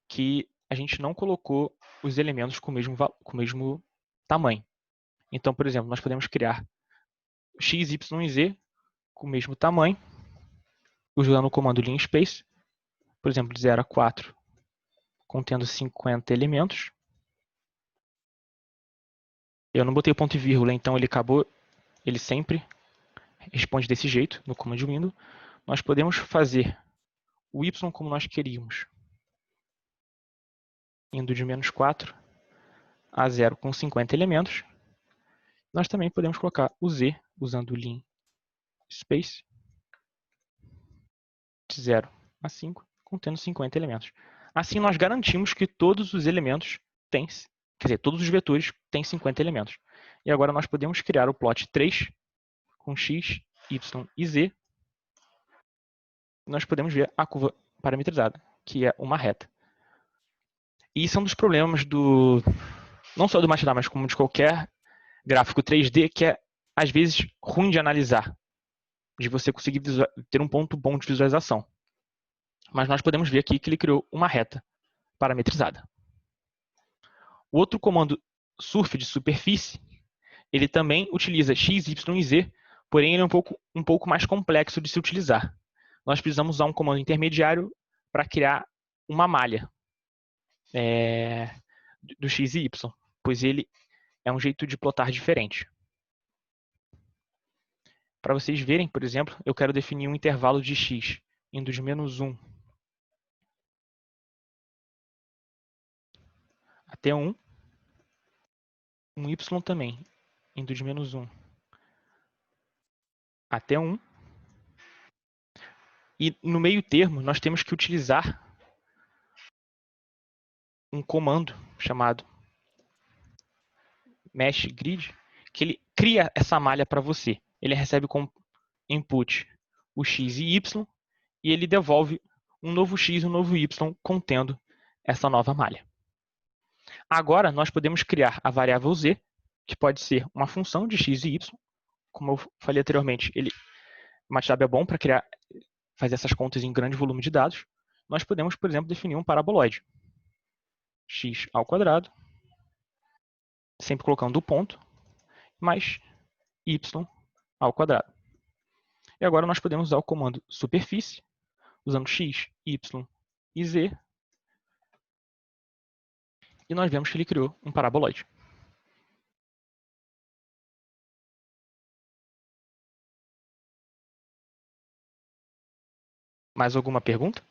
[SPEAKER 1] que a gente não colocou os elementos com o mesmo tamanho. Então, por exemplo, nós podemos criar x, y e z com o mesmo tamanho, usando o comando linspace, por exemplo, de 0 a 4, contendo 50 elementos. Eu não botei o ponto e vírgula, então ele sempre responde desse jeito no comando window. nós podemos fazer o y como nós queríamos, indo de menos 4 a 0 com 50 elementos. Nós também podemos colocar o z usando o lim space de 0 a 5, contendo 50 elementos. Assim, nós garantimos que todos os elementos têm, quer dizer, todos os vetores têm 50 elementos. E agora nós podemos criar o plot 3 com x, y e z. Nós podemos ver a curva parametrizada, que é uma reta. E isso é um dos problemas não só do MATLAB, mas como de qualquer gráfico 3D, que é, às vezes, ruim de analisar, de você conseguir ter um ponto bom de visualização. Mas nós podemos ver aqui que ele criou uma reta parametrizada. O outro comando surf de superfície, ele também utiliza x, y e z, porém ele é um pouco mais complexo de se utilizar. Nós precisamos usar um comando intermediário para criar uma malha do x e y, pois ele é um jeito de plotar diferente. Para vocês verem, por exemplo, eu quero definir um intervalo de x, indo de menos 1 até 1, um y também, indo de menos 1 até 1. E no meio termo, nós temos que utilizar um comando chamado mesh grid, que ele cria essa malha para você. Ele recebe como input o x e y, e ele devolve um novo x e um novo y contendo essa nova malha. Agora, nós podemos criar a variável z, que pode ser uma função de x e y. Como eu falei anteriormente, o MATLAB é bom para fazer essas contas em grande volume de dados. Nós podemos, por exemplo, definir um paraboloide. X ao quadrado, sempre colocando o ponto, mais y ao quadrado. E agora nós podemos usar o comando superfície, usando x, y e z. E nós vemos que ele criou um paraboloide. Mais alguma pergunta?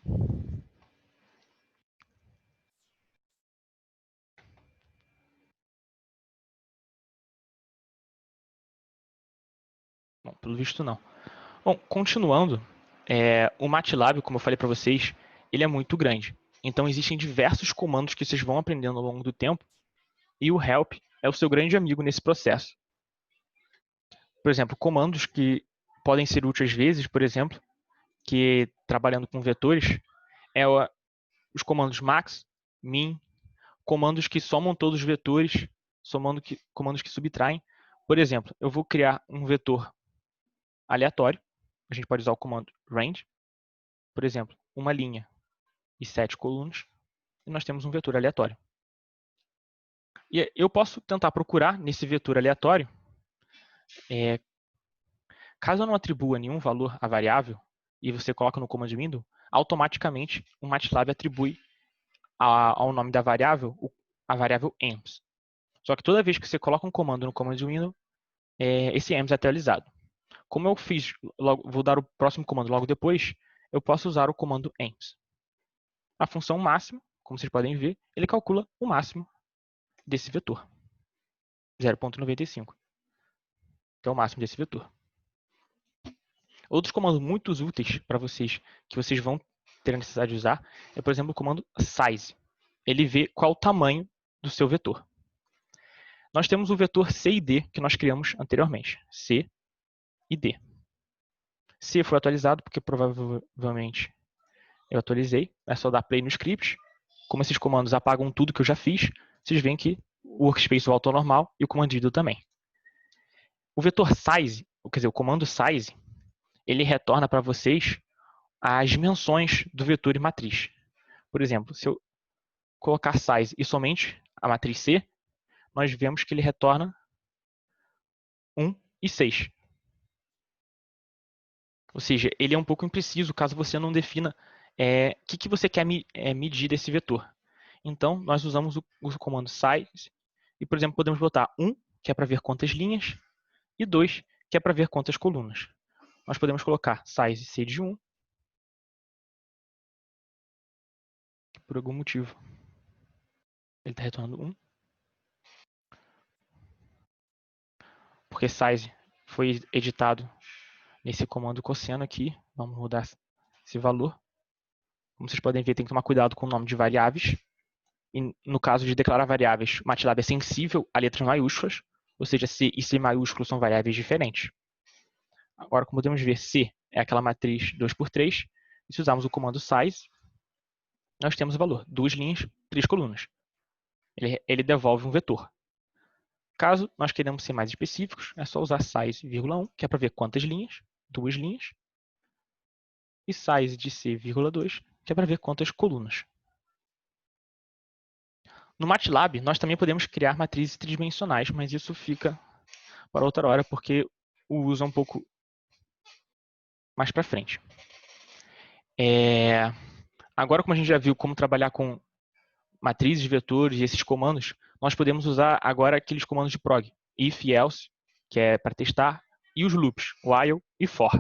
[SPEAKER 1] Bom, pelo visto não. Bom, continuando, o MATLAB, como eu falei para vocês, ele é muito grande. Então existem diversos comandos que vocês vão aprendendo ao longo do tempo, e o help é o seu grande amigo nesse processo. Por exemplo, comandos que podem ser úteis às vezes, por exemplo, que trabalhando com vetores, os comandos max, min, comandos que somam todos os vetores, comandos que subtraem. Por exemplo, eu vou criar um vetor aleatório. A gente pode usar o comando range. Por exemplo, uma linha e 7 colunas. E nós temos um vetor aleatório. E eu posso tentar procurar nesse vetor aleatório, caso eu não atribua nenhum valor à variável, e você coloca no command window, automaticamente o MATLAB atribui ao nome da variável a variável emps. Só que toda vez que você coloca um comando no command window, esse emps é atualizado. Como eu fiz, vou dar o próximo comando logo depois, eu posso usar o comando emps. A função máxima, como vocês podem ver, ele calcula o máximo desse vetor, 0,95, que é o máximo desse vetor. Outros comandos muito úteis para vocês, que vocês vão ter a necessidade de usar, é, por exemplo, o comando size. Ele vê qual o tamanho do seu vetor. Nós temos o vetor C e D que nós criamos anteriormente. C e D. C foi atualizado porque provavelmente eu atualizei. É só dar play no script. Como esses comandos apagam tudo que eu já fiz, vocês veem que o workspace volta ao normal e o comando window também. O vetor size, quer dizer, o comando size, ele retorna para vocês as dimensões do vetor e matriz. Por exemplo, se eu colocar size e somente a matriz C, nós vemos que ele retorna 1 e 6. Ou seja, ele é um pouco impreciso caso você não defina o que você quer medir desse vetor. Então, nós usamos o comando size e, por exemplo, podemos botar 1, que é para ver quantas linhas, e 2, que é para ver quantas colunas. nós podemos colocar size C de 1. Por algum motivo, ele está retornando 1. Porque size foi editado nesse comando cosseno aqui. Vamos mudar esse valor. Como vocês podem ver, tem que tomar cuidado com o nome de variáveis. E no caso de declarar variáveis, o MATLAB é sensível a letras maiúsculas, ou seja, C e C maiúsculo são variáveis diferentes. Agora, como podemos ver, C é aquela matriz 2×3, e se usarmos o comando size, nós temos o valor, 2 linhas, 3 colunas. Ele devolve um vetor. Caso nós queremos ser mais específicos, é só usar size, 1, que é para ver quantas linhas, 2 linhas, e size de C,2, que é para ver quantas colunas. No MATLAB, nós também podemos criar matrizes tridimensionais, mas isso fica para outra hora, porque o uso é um pouco mais para frente. Agora, como a gente já viu como trabalhar com matrizes, vetores e esses comandos, nós podemos usar agora aqueles comandos de prog, if e else, que é para testar, e os loops, while e for.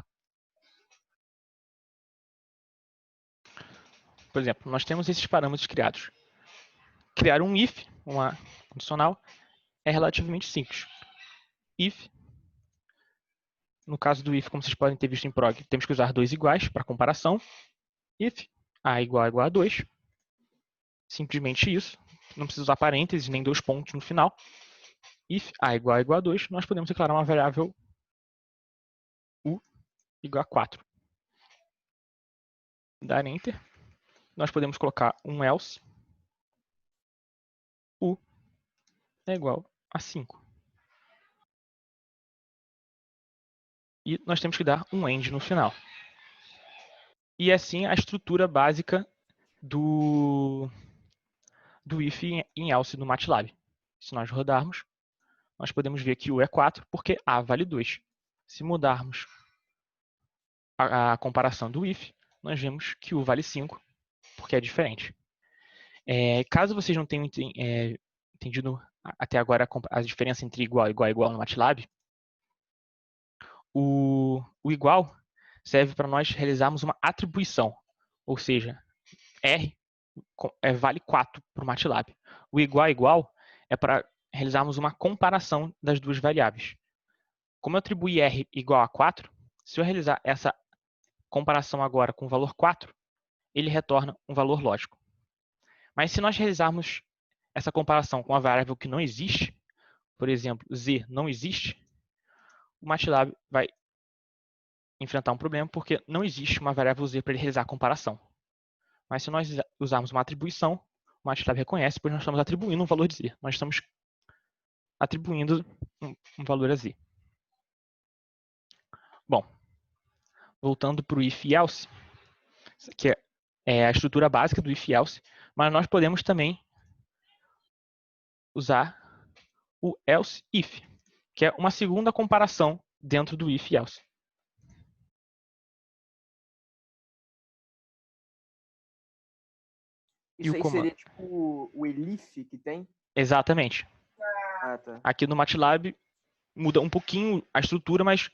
[SPEAKER 1] Por exemplo, nós temos esses parâmetros criados. Criar um if, uma condicional, é relativamente simples. If, no caso do if, como vocês podem ter visto em prog, temos que usar 2 iguais para comparação. If a igual a 2. Simplesmente isso. Não precisa usar parênteses nem 2 pontos no final. If a igual a 2, nós podemos declarar uma variável u igual a 4. Dar Enter. Nós podemos colocar um else. U é igual a 5. E nós temos que dar um end no final. E assim a estrutura básica do if em else no MATLAB. Se nós rodarmos, nós podemos ver que u é 4 porque a vale 2. Se mudarmos a comparação do if, nós vemos que u vale 5 porque é diferente. Caso vocês não tenham entendido até agora a diferença entre igual e igual no MATLAB, o igual serve para nós realizarmos uma atribuição, ou seja, R vale 4 para o MATLAB. O igual é para realizarmos uma comparação das duas variáveis. Como eu atribuí R igual a 4, se eu realizar essa comparação agora com o valor 4, ele retorna um valor lógico. Mas se nós realizarmos essa comparação com uma variável que não existe, por exemplo, Z não existe, o MATLAB vai enfrentar um problema porque não existe uma variável Z para ele realizar a comparação. Mas se nós usarmos uma atribuição, o MATLAB reconhece, pois nós estamos atribuindo um valor de Z. Nós estamos atribuindo um valor a Z. Bom, voltando para o if e else, que é a estrutura básica do if e else, mas nós podemos também usar o else if, que é uma segunda comparação dentro do if e else.
[SPEAKER 3] Isso aí seria tipo o elif que tem?
[SPEAKER 1] Exatamente.
[SPEAKER 3] Ah, tá.
[SPEAKER 1] Aqui no MATLAB muda um pouquinho a estrutura, mas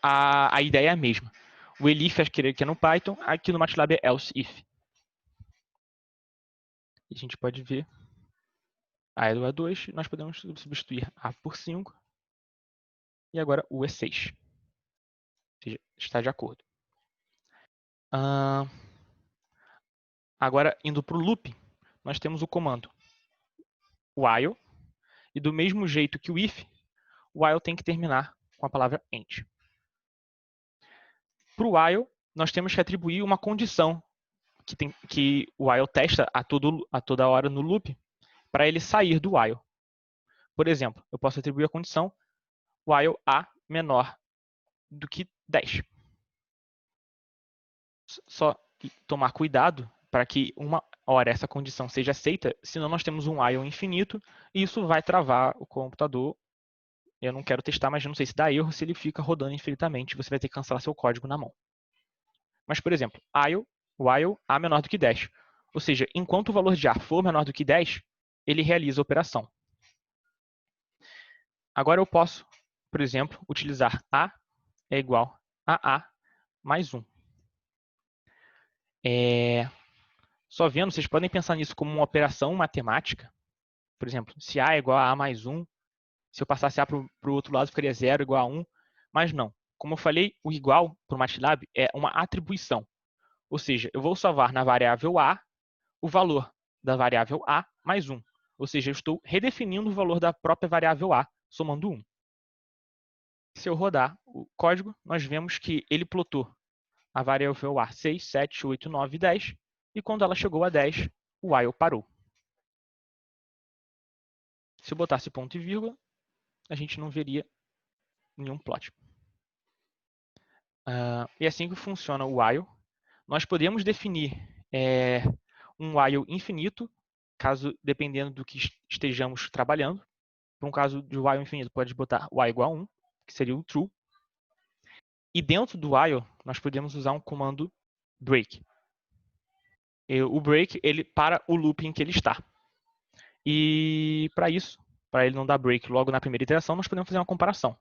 [SPEAKER 1] a ideia é a mesma. O elif acho que é no Python, aqui no MATLAB é else if. E a gente pode ver A é igual a 2, nós podemos substituir A por 5. E agora U é 6. Ou seja, está de acordo. Agora, indo para o loop, nós temos o comando while. E do mesmo jeito que o if, o while tem que terminar com a palavra end. Para o while, nós temos que atribuir uma condição que o while testa a toda hora no loop para ele sair do while. Por exemplo, eu posso atribuir a condição while A menor do que 10. Só tomar cuidado para que uma hora essa condição seja aceita, senão nós temos um while infinito e isso vai travar o computador. Eu não quero testar, mas eu não sei se dá erro se ele fica rodando infinitamente. Você vai ter que cancelar seu código na mão. Mas, por exemplo, while A menor do que 10. Ou seja, enquanto o valor de A for menor do que 10, ele realiza a operação. Agora eu posso, por exemplo, utilizar A é igual a A mais 1. Só vendo, vocês podem pensar nisso como uma operação matemática. Por exemplo, se A é igual a A mais 1, se eu passasse A para o outro lado, ficaria 0 igual a 1. Mas não. Como eu falei, o igual para o MATLAB é uma atribuição. Ou seja, eu vou salvar na variável A o valor da variável A mais 1. Ou seja, eu estou redefinindo o valor da própria variável A, somando 1. Se eu rodar o código, nós vemos que ele plotou a variável A 6, 7, 8, 9 e 10. E quando ela chegou a 10, o while parou. Se eu botasse ponto e vírgula, a gente não veria nenhum plot. E assim que funciona o while. Nós podemos definir um while infinito, caso dependendo do que estejamos trabalhando. Para um caso de while infinito, pode botar while igual a 1, que seria o true. E dentro do while, nós podemos usar um comando break. O break, ele para o loop em que ele está. E para isso, para ele não dar break logo na primeira iteração, nós podemos fazer uma comparação.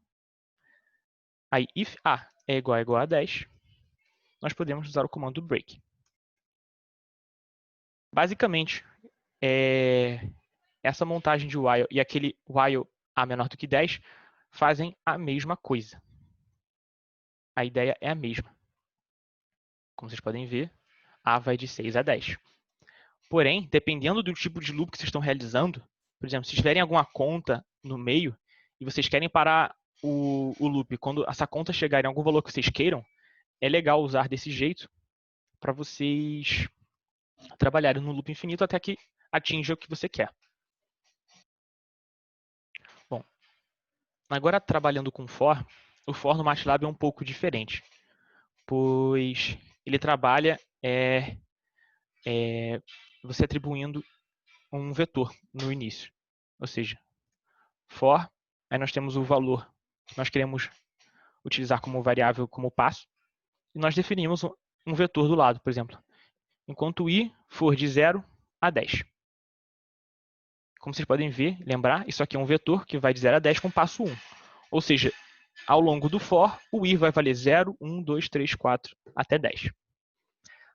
[SPEAKER 1] Aí, if A é igual a 10, nós podemos usar o comando break. Basicamente, essa montagem de while e aquele while A menor do que 10 fazem a mesma coisa. A ideia é a mesma. Como vocês podem ver, A vai de 6 a 10. Porém, dependendo do tipo de loop que vocês estão realizando, por exemplo, se tiverem alguma conta no meio e vocês querem parar o loop, quando essa conta chegar em algum valor que vocês queiram, é legal usar desse jeito para vocês trabalharem no loop infinito até que atinja o que você quer. Bom, agora trabalhando com for, o for no MATLAB é um pouco diferente, pois ele trabalha você atribuindo um vetor no início. Ou seja, for, aí nós temos o valor que nós queremos utilizar como variável, como passo, e nós definimos um vetor do lado, por exemplo, enquanto i for de 0 a 10. Como vocês podem ver, lembrar, isso aqui é um vetor que vai de 0 a 10 com passo 1. Ou seja, ao longo do for, o i vai valer 0, 1, 2, 3, 4, até 10.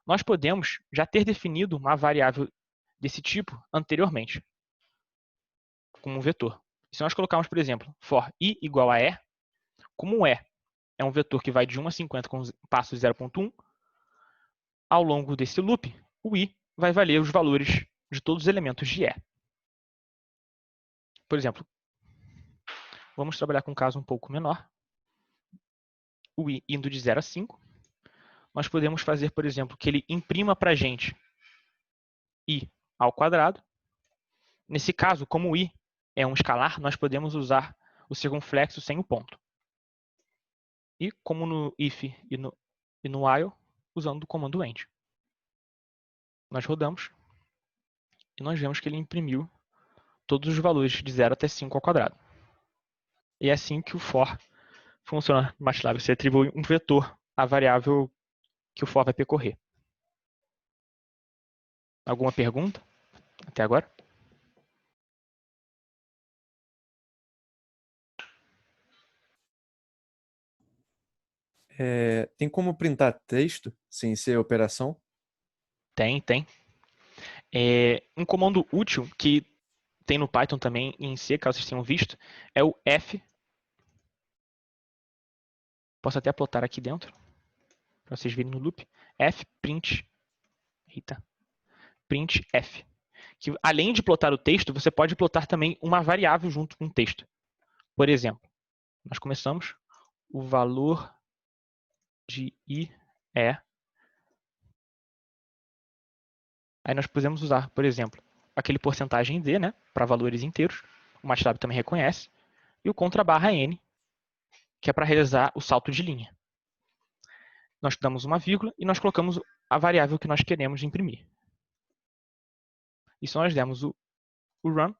[SPEAKER 1] Nós podemos já ter definido uma variável desse tipo anteriormente, como um vetor. Se nós colocarmos, por exemplo, for i igual a e, como é um vetor que vai de 1 a 50 com passo 0.1, ao longo desse loop, o i vai valer os valores de todos os elementos de e. Por exemplo, vamos trabalhar com um caso um pouco menor. O i indo de 0 a 5. Nós podemos fazer, por exemplo, que ele imprima para a gente i ao quadrado. Nesse caso, como o i é um escalar, nós podemos usar o circunflexo sem o ponto. E como no if e no while, usando o comando end. Nós rodamos e nós vemos que ele imprimiu todos os valores de 0 até 5 ao quadrado. E é assim que o for funciona no MATLAB. Você atribui um vetor à variável que o for vai percorrer. Alguma pergunta até agora?
[SPEAKER 6] Tem como printar texto sem ser operação?
[SPEAKER 1] Tem. Um comando útil que tem no Python também e em C, caso vocês tenham visto, é o F. Posso até plotar aqui dentro, para vocês verem no loop. Print F. Que além de plotar o texto, você pode plotar também uma variável junto com o texto. Por exemplo, nós começamos o valor de i é. Aí nós podemos usar, por exemplo, aquele porcentagem d, né, para valores inteiros. O MATLAB também reconhece. E o contrabarra n, que é para realizar o salto de linha. Nós damos uma vírgula e nós colocamos a variável que nós queremos imprimir. E se nós dermos o run,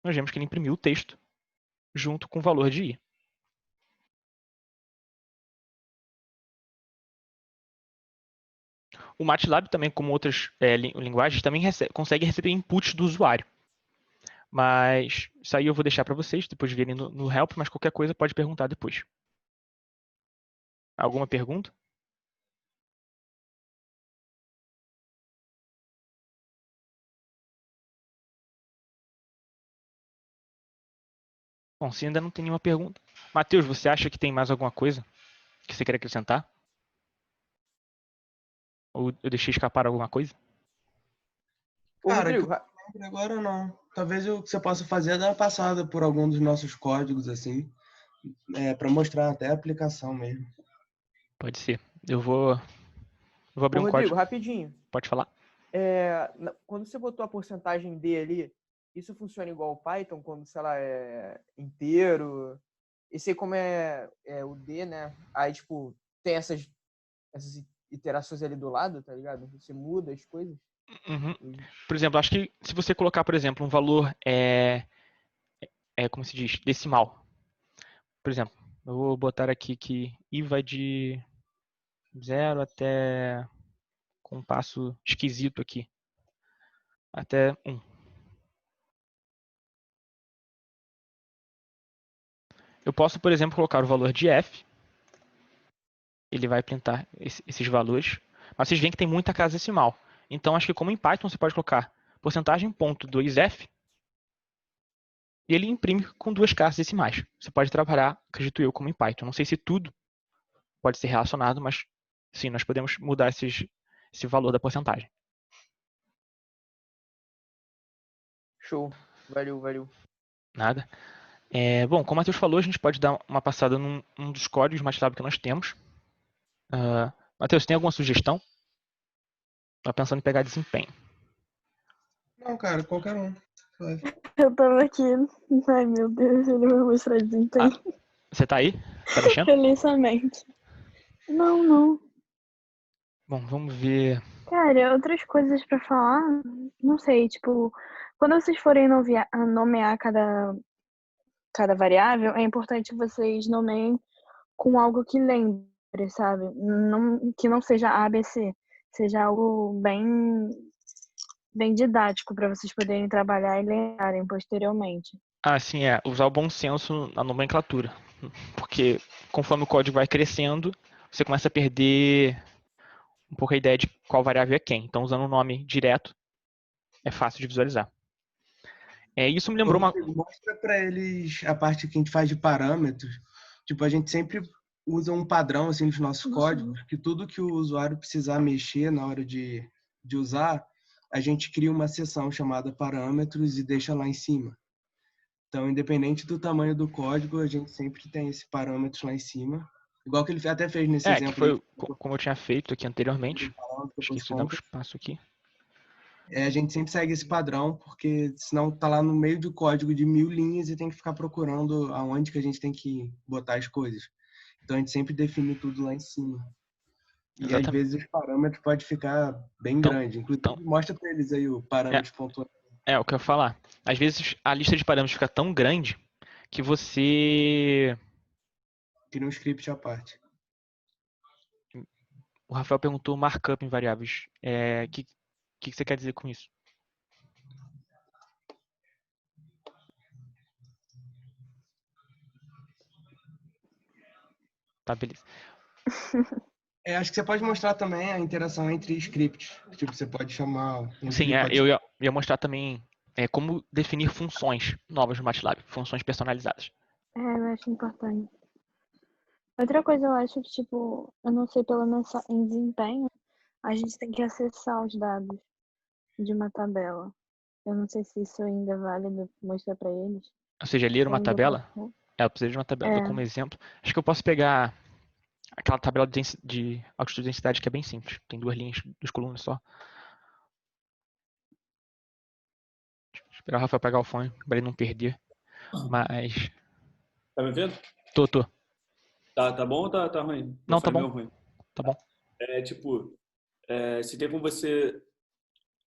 [SPEAKER 1] nós vemos que ele imprimiu o texto junto com o valor de i. O MATLAB também, como outras linguagens, também consegue receber inputs do usuário. Mas isso aí eu vou deixar para vocês, depois verem no help, mas qualquer coisa pode perguntar depois. Alguma pergunta? Bom, se ainda não tem nenhuma pergunta. Matheus, você acha que tem mais alguma coisa que você quer acrescentar? Ou eu deixei escapar alguma coisa?
[SPEAKER 3] Ô,
[SPEAKER 5] Cara,
[SPEAKER 3] Rodrigo,
[SPEAKER 5] por agora não. Talvez o que você possa fazer é dar uma passada por algum dos nossos códigos, assim, para mostrar até a aplicação mesmo.
[SPEAKER 1] Pode ser. Eu vou abrir
[SPEAKER 3] ô,
[SPEAKER 1] um
[SPEAKER 3] Rodrigo,
[SPEAKER 1] código.
[SPEAKER 3] rapidinho.
[SPEAKER 1] Pode falar.
[SPEAKER 3] Quando você botou a porcentagem D ali, isso funciona igual o Python, quando, sei lá, é inteiro? Esse aí como é o D, né? Aí, tipo, tem essas iterações ali do lado, tá ligado? Você muda as coisas.
[SPEAKER 1] Uhum. Por exemplo, acho que se você colocar, por exemplo, um valor como se diz, decimal. Por exemplo, eu vou botar aqui que i vai de 0 até, com um passo esquisito aqui, até 1. Eu posso, por exemplo, colocar o valor de f. Ele vai printar esses valores. Mas vocês veem que tem muita casa decimal. Então, acho que como em Python você pode colocar porcentagem ponto 2f e ele imprime com 2 casas decimais. Você pode trabalhar, acredito eu, como em Python. Não sei se tudo pode ser relacionado, mas sim, nós podemos mudar esse valor da porcentagem.
[SPEAKER 3] Show. Valeu.
[SPEAKER 1] Nada. Bom, como o Matheus falou, a gente pode dar uma passada num dos códigos MATLAB que nós temos. Matheus, tem alguma sugestão? Estou pensando em pegar desempenho.
[SPEAKER 5] Não, cara, qualquer um. Vai.
[SPEAKER 4] Eu tava aqui. Ai, meu Deus, ele vai mostrar desempenho.
[SPEAKER 1] Você tá aí? Tá mexendo?
[SPEAKER 4] Felizmente. Não.
[SPEAKER 1] Bom, vamos ver.
[SPEAKER 4] Cara, outras coisas pra falar? Não sei, tipo, quando vocês forem nomear cada variável, é importante que vocês nomeiem com algo que lembre, sabe? Que não seja ABC, seja algo bem didático para vocês poderem trabalhar e lembrarem posteriormente.
[SPEAKER 1] Sim, usar o bom senso na nomenclatura. Porque conforme o código vai crescendo, você começa a perder um pouco a ideia de qual variável é quem. Então, usando o nome direto, é fácil de visualizar. Isso me lembrou uma...
[SPEAKER 5] Mostra para eles a parte que a gente faz de parâmetros. Tipo, a gente sempre usa um padrão assim nos nossos códigos, que tudo que o usuário precisar mexer na hora de usar, a gente cria uma seção chamada parâmetros e deixa lá em cima. Então, independente do tamanho do código, a gente sempre tem esse parâmetro lá em cima. Igual que ele até fez nesse exemplo.
[SPEAKER 1] Que foi como eu tinha feito aqui anteriormente. Esqueci de dar um espaço aqui.
[SPEAKER 5] A gente sempre segue esse padrão, porque senão tá lá no meio do código de 1000 linhas e tem que ficar procurando aonde que a gente tem que botar as coisas. Então a gente sempre define tudo lá em cima. E
[SPEAKER 1] Exatamente.
[SPEAKER 5] às vezes os parâmetros podem ficar bem grandes. Inclusive, mostra para eles aí o parâmetro pontuado.
[SPEAKER 1] O que eu ia falar. Às vezes a lista de parâmetros fica tão grande que você...
[SPEAKER 5] Cria um script à parte.
[SPEAKER 1] O Rafael perguntou markup em variáveis. O que você quer dizer com isso? Tá, beleza.
[SPEAKER 5] Acho que você pode mostrar também a interação entre scripts. Tipo, você pode chamar...
[SPEAKER 1] Sim, eu ia mostrar também como definir funções novas no MATLAB. Funções personalizadas.
[SPEAKER 4] Eu acho importante. Outra coisa, eu acho que, tipo, eu não sei, pelo menos em desempenho, a gente tem que acessar os dados de uma tabela. Eu não sei se isso ainda é válido mostrar para eles.
[SPEAKER 1] Ou seja, ler uma tabela? Eu preciso de uma tabela como exemplo. Acho que eu posso pegar aquela tabela de altitude e densidade que é bem simples. Tem 2 linhas, 2 colunas só. Deixa eu esperar o Rafael pegar o fone para ele não perder. Mas...
[SPEAKER 7] Tá me vendo?
[SPEAKER 1] Tô.
[SPEAKER 7] Tá bom ou tá ruim?
[SPEAKER 1] Não, tá bom.
[SPEAKER 7] Ruim.
[SPEAKER 1] Tá bom.
[SPEAKER 7] Se tem como você,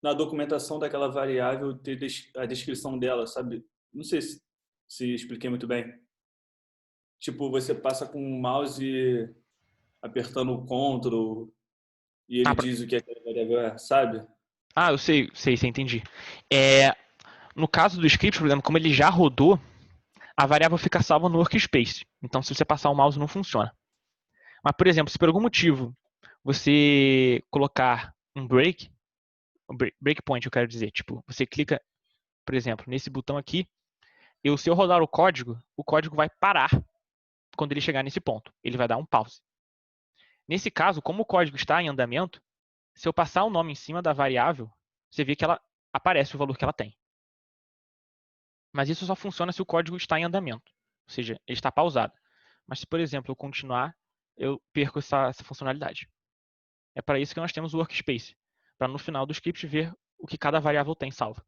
[SPEAKER 7] na documentação daquela variável, ter a descrição dela, sabe? Não sei se expliquei muito bem. Tipo, você passa com o mouse apertando o Ctrl e ele diz o que aquela variável é, sabe?
[SPEAKER 1] Eu sei, entendi. No caso do script, por exemplo, como ele já rodou, a variável fica salva no workspace. Então, se você passar o mouse, não funciona. Mas, por exemplo, se por algum motivo você colocar um breakpoint, eu quero dizer, tipo, você clica, por exemplo, nesse botão aqui, se eu rodar o código vai parar quando ele chegar nesse ponto. Ele vai dar um pause. Nesse caso, como o código está em andamento, se eu passar o nome em cima da variável, você vê que ela aparece o valor que ela tem. Mas isso só funciona se o código está em andamento, ou seja, ele está pausado. Mas se, por exemplo, eu continuar, eu perco essa funcionalidade. É para isso que nós temos o workspace, para no final do script ver o que cada variável tem salvo.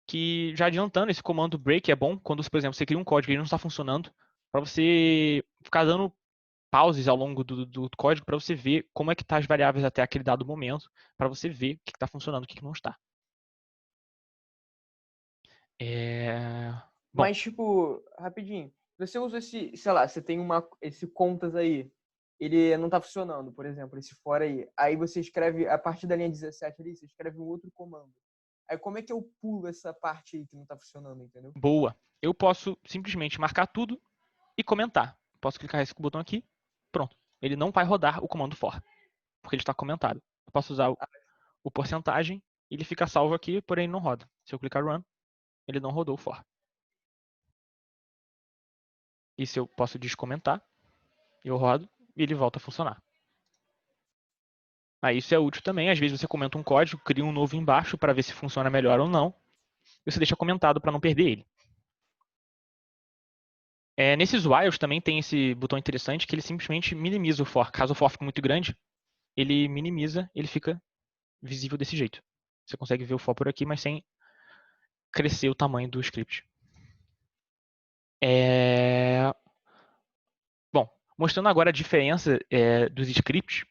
[SPEAKER 1] Que, já adiantando, esse comando break é bom quando, por exemplo, você cria um código e ele não está funcionando, para você ficar dando pauses ao longo do código para você ver como é que estão as variáveis até aquele dado momento, para você ver o que está funcionando e o que não está. Bom,
[SPEAKER 3] Mas, tipo, rapidinho. Você usa esse, sei lá, você tem esse contas aí. Ele não tá funcionando, por exemplo, esse fora aí. Aí você escreve, a partir da linha 17 ali, você escreve um outro comando. Aí como é que eu pulo essa parte aí que não tá funcionando, entendeu?
[SPEAKER 1] boa. Eu posso simplesmente marcar tudo e comentar. Posso clicar esse botão aqui, pronto. Ele não vai rodar o comando for, porque ele está comentado. Eu posso usar o porcentagem, ele fica salvo aqui, porém não roda. Se eu clicar run, ele não rodou o for. E se eu posso descomentar, eu rodo e ele volta a funcionar. Aí isso é útil também. Às vezes você comenta um código, cria um novo embaixo para ver se funciona melhor ou não. E você deixa comentado para não perder ele. Nesses whiles também tem esse botão interessante que ele simplesmente minimiza o for. Caso o for fique muito grande, ele minimiza, ele fica visível desse jeito. Você consegue ver o for por aqui, mas sem crescer o tamanho do script. Bom, mostrando agora a diferença dos scripts,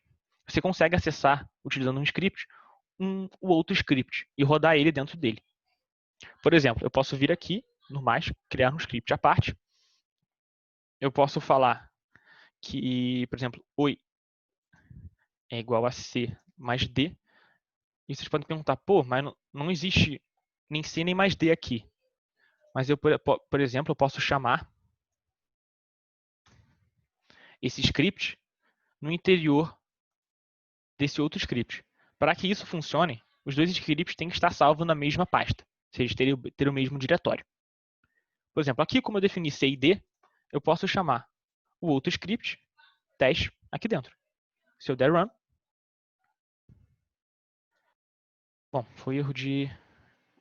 [SPEAKER 1] você consegue acessar, utilizando um script, o outro script e rodar ele dentro dele. Por exemplo, eu posso vir aqui no mais, criar um script à parte. Eu posso falar que, por exemplo, oi é igual a C mais D. E vocês podem perguntar, pô, mas não existe nem C nem mais D aqui. Mas eu, por exemplo, eu posso chamar esse script no interior desse outro script. Para que isso funcione, os dois scripts têm que estar salvos na mesma pasta, ou seja, ter o mesmo diretório. Por exemplo, aqui como eu defini C e D, eu posso chamar o outro script, teste, aqui dentro. Se eu der run, bom, foi erro de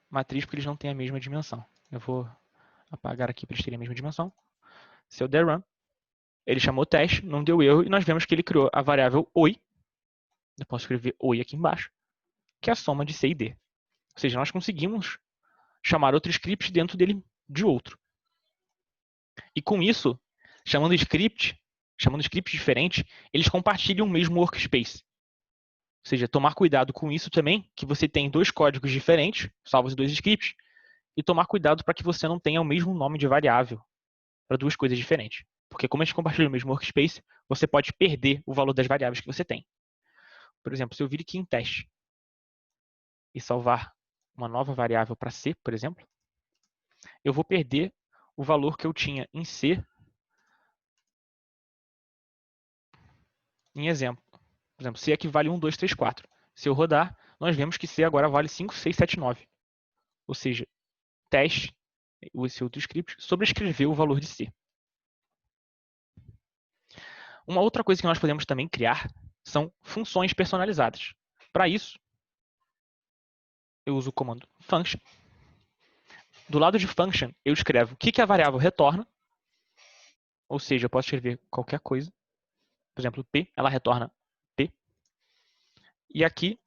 [SPEAKER 1] matriz porque eles não têm a mesma dimensão. Eu vou apagar aqui para eles terem a mesma dimensão. Se eu der run, ele chamou teste, não deu erro, e nós vemos que ele criou a variável oi. Eu posso escrever oi aqui embaixo, que é a soma de C e D. Ou seja, nós conseguimos chamar outro script dentro dele de outro. E com isso, chamando scripts diferentes, eles compartilham o mesmo workspace. Ou seja, tomar cuidado com isso também, que você tem dois códigos diferentes, salvos em dois scripts, e tomar cuidado para que você não tenha o mesmo nome de variável para duas coisas diferentes. Porque como a gente compartilha o mesmo workspace, você pode perder o valor das variáveis que você tem. Por exemplo, se eu vir aqui em teste e salvar uma nova variável para C, por exemplo, eu vou perder o valor que eu tinha em C em exemplo. Por exemplo, C equivale a 1, 2, 3, 4. Se eu rodar, nós vemos que C agora vale 5, 6, 7, 9. Ou seja, teste, esse outro script, sobrescreveu o valor de C. Uma outra coisa que nós podemos também criar são funções personalizadas. Para isso, eu uso o comando function. Do lado de function, eu escrevo o que a variável retorna. Ou seja, eu posso escrever qualquer coisa. Por exemplo, P, ela retorna P. E aqui,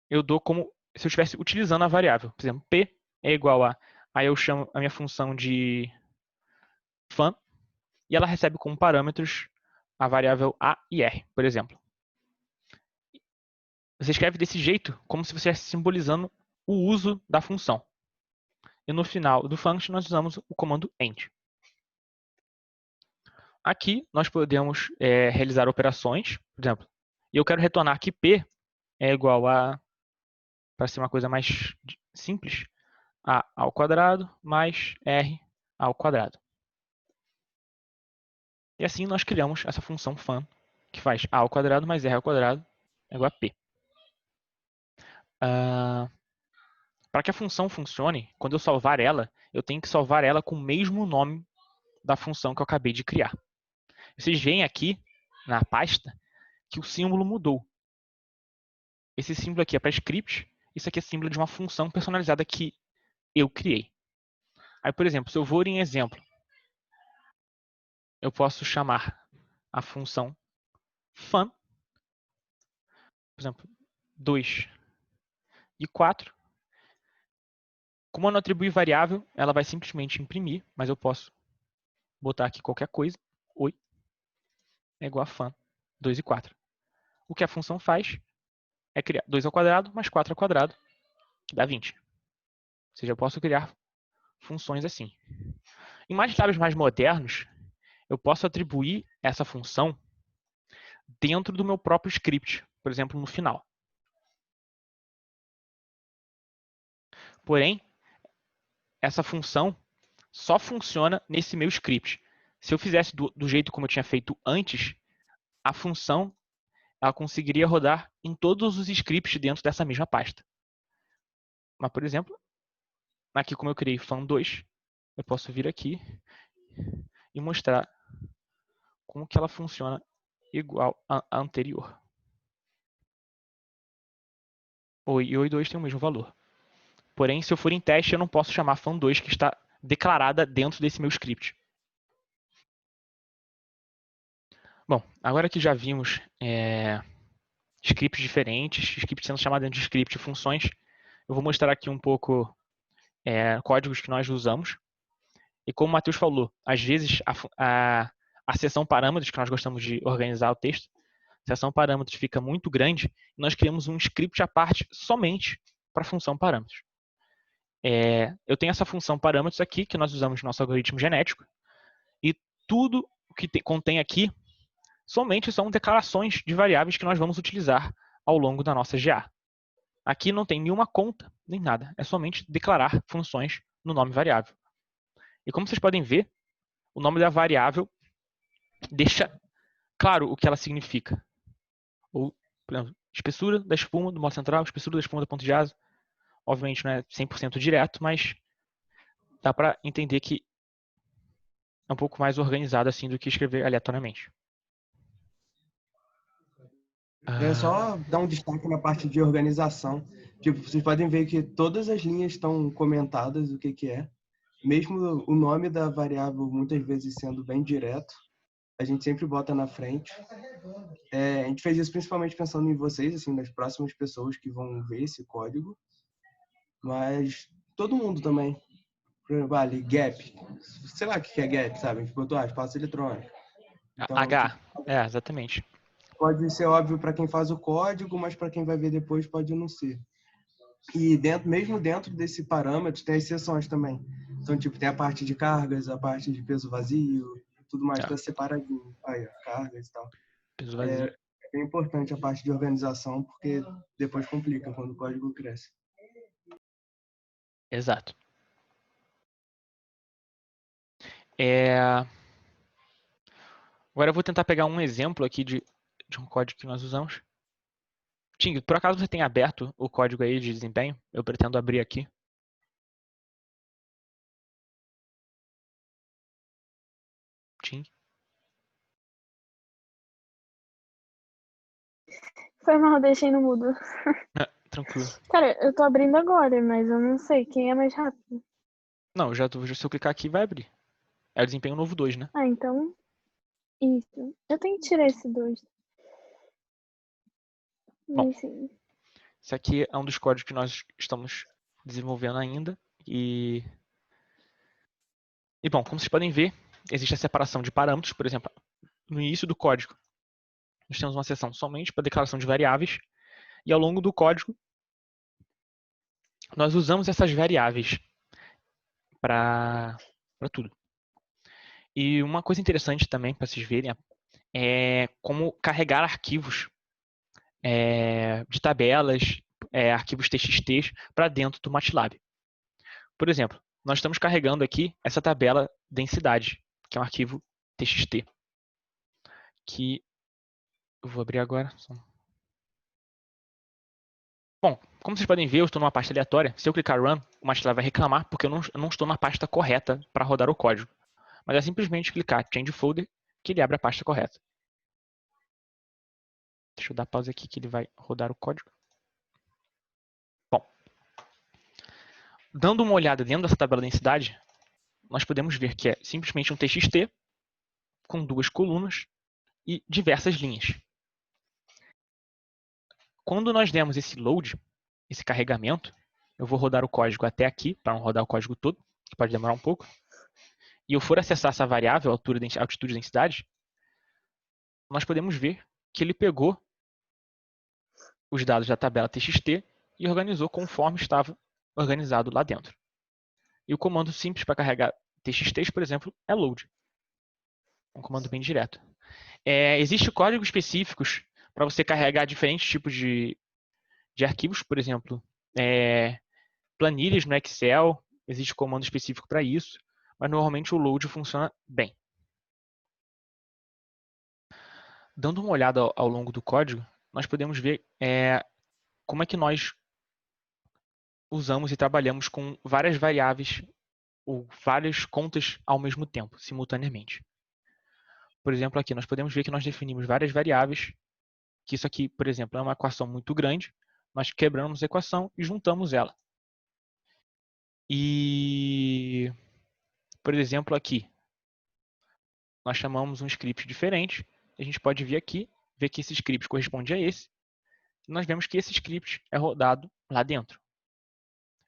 [SPEAKER 1] eu dou como se eu estivesse utilizando a variável. Por exemplo, P é igual a... Aí eu chamo a minha função de fun. E ela recebe como parâmetros a variável A e R, por exemplo. Você escreve desse jeito, como se você estivesse simbolizando o uso da função. E no final do function, nós usamos o comando end. Aqui, nós podemos realizar operações. Por exemplo, eu quero retornar que P é igual a, para ser uma coisa mais simples, A ao quadrado mais R ao quadrado. E assim nós criamos essa função fun, que faz a ao quadrado mais r ao quadrado é igual a p. Para que a função funcione, quando eu salvar ela, eu tenho que salvar ela com o mesmo nome da função que eu acabei de criar. Vocês veem aqui na pasta que o símbolo mudou. Esse símbolo aqui é para script, isso aqui é símbolo de uma função personalizada que eu criei. Aí, por exemplo, se eu for em exemplo, eu posso chamar a função fun, por exemplo, 2 e 4. Como eu não atribuí variável, ela vai simplesmente imprimir, mas eu posso botar aqui qualquer coisa. Oi é igual a fun 2 e 4. O que a função faz é criar 2 ao quadrado mais 4 ao quadrado, que dá 20. Ou seja, eu posso criar funções assim. Em MATLABs mais modernos, eu posso atribuir essa função dentro do meu próprio script, por exemplo, no final. Porém, essa função só funciona nesse meu script. Se eu fizesse do jeito como eu tinha feito antes, a função ela conseguiria rodar em todos os scripts dentro dessa mesma pasta. Mas, por exemplo, aqui como eu criei fun2, eu posso vir aqui e mostrar como que ela funciona igual à anterior. Oi e oi2 tem o mesmo valor. Porém, se eu for em teste, eu não posso chamar fun2 que está declarada dentro desse meu script. Bom, agora que já vimos scripts diferentes, scripts sendo chamados dentro de script, funções, eu vou mostrar aqui um pouco códigos que nós usamos. E como o Matheus falou, às vezes a seção parâmetros, que nós gostamos de organizar o texto, a seção parâmetros fica muito grande, e nós criamos um script à parte somente para a função parâmetros. Eu tenho essa função parâmetros aqui, que nós usamos no nosso algoritmo genético, e tudo que contém aqui somente são declarações de variáveis que nós vamos utilizar ao longo da nossa GA. Aqui não tem nenhuma conta, nem nada. É somente declarar funções no nome variável. E como vocês podem ver, o nome da variável deixa claro o que ela significa. Ou, por exemplo, espessura da espuma do modo central, espessura da espuma da ponta de asa. Obviamente não é 100% direto, mas dá para entender que é um pouco mais organizado assim do que escrever aleatoriamente.
[SPEAKER 5] É só dar um destaque na parte de organização. Tipo, vocês podem ver que todas as linhas estão comentadas o que é. Mesmo o nome da variável muitas vezes sendo bem direto, a gente sempre bota na frente. A gente fez isso principalmente pensando em vocês, assim, nas próximas pessoas que vão ver esse código. Mas todo mundo também. Por exemplo, ali, gap. Sei lá o que é gap, sabe? A gente botou espaço eletrônico. Então,
[SPEAKER 1] H, exatamente.
[SPEAKER 5] Pode ser óbvio para quem faz o código, mas para quem vai ver depois pode não ser. E mesmo dentro desse parâmetro tem exceções também. Então, tipo, tem a parte de cargas, a parte de peso vazio, tudo mais está separadinho. Aí, cargas e tal.
[SPEAKER 1] Peso vazio.
[SPEAKER 5] É bem importante a parte de organização, porque depois complica quando o código cresce.
[SPEAKER 1] Exato. Agora eu vou tentar pegar um exemplo aqui de um código que nós usamos. Ting, por acaso você tem aberto o código aí de desempenho? Eu pretendo abrir aqui. Ting.
[SPEAKER 4] Foi mal, deixei no mudo.
[SPEAKER 1] Tranquilo.
[SPEAKER 4] Cara, eu tô abrindo agora, mas eu não sei quem é mais rápido.
[SPEAKER 1] Não, se eu clicar aqui vai abrir. É o desempenho novo 2, né?
[SPEAKER 4] Ah, então... Isso. Eu tenho que tirar esse 2.
[SPEAKER 1] Bom,
[SPEAKER 4] sim.
[SPEAKER 1] esse aqui é um dos códigos que nós estamos desenvolvendo ainda. E bom, como vocês podem ver, existe a separação de parâmetros. Por exemplo, no início do código, nós temos uma seção somente para declaração de variáveis. E ao longo do código, nós usamos essas variáveis para tudo. E uma coisa interessante também para vocês verem é como carregar arquivos de tabelas, arquivos TXT para dentro do MATLAB. Por exemplo, nós estamos carregando aqui essa tabela densidade, que é um arquivo TXT. que eu vou abrir agora. Bom, como vocês podem ver, eu estou numa pasta aleatória. Se eu clicar Run, o MATLAB vai reclamar porque eu não estou na pasta correta para rodar o código. Mas é simplesmente clicar Change Folder que ele abre a pasta correta. Deixa eu dar pausa aqui que ele vai rodar o código. Bom, dando uma olhada dentro dessa tabela de densidade, nós podemos ver que é simplesmente um TXT com 2 colunas e diversas linhas. Quando nós demos esse load, esse carregamento, eu vou rodar o código até aqui, para não rodar o código todo, que pode demorar um pouco, e eu for acessar essa variável, altitude e densidade, nós podemos ver que ele pegou os dados da tabela TXT e organizou conforme estava organizado lá dentro. E o comando simples para carregar TXTs, por exemplo, é load. Um comando bem direto. Existem códigos específicos para você carregar diferentes tipos de arquivos, por exemplo, planilhas no Excel, existe comando específico para isso, mas normalmente o load funciona bem. Dando uma olhada ao longo do código, nós podemos ver como é que nós usamos e trabalhamos com várias variáveis ou várias contas ao mesmo tempo, simultaneamente. Por exemplo, aqui nós podemos ver que nós definimos várias variáveis, que isso aqui, por exemplo, é uma equação muito grande, nós quebramos a equação e juntamos ela. E, por exemplo, aqui, nós chamamos um script diferente, a gente pode vir aqui, ver que esse script corresponde a esse, e nós vemos que esse script é rodado lá dentro.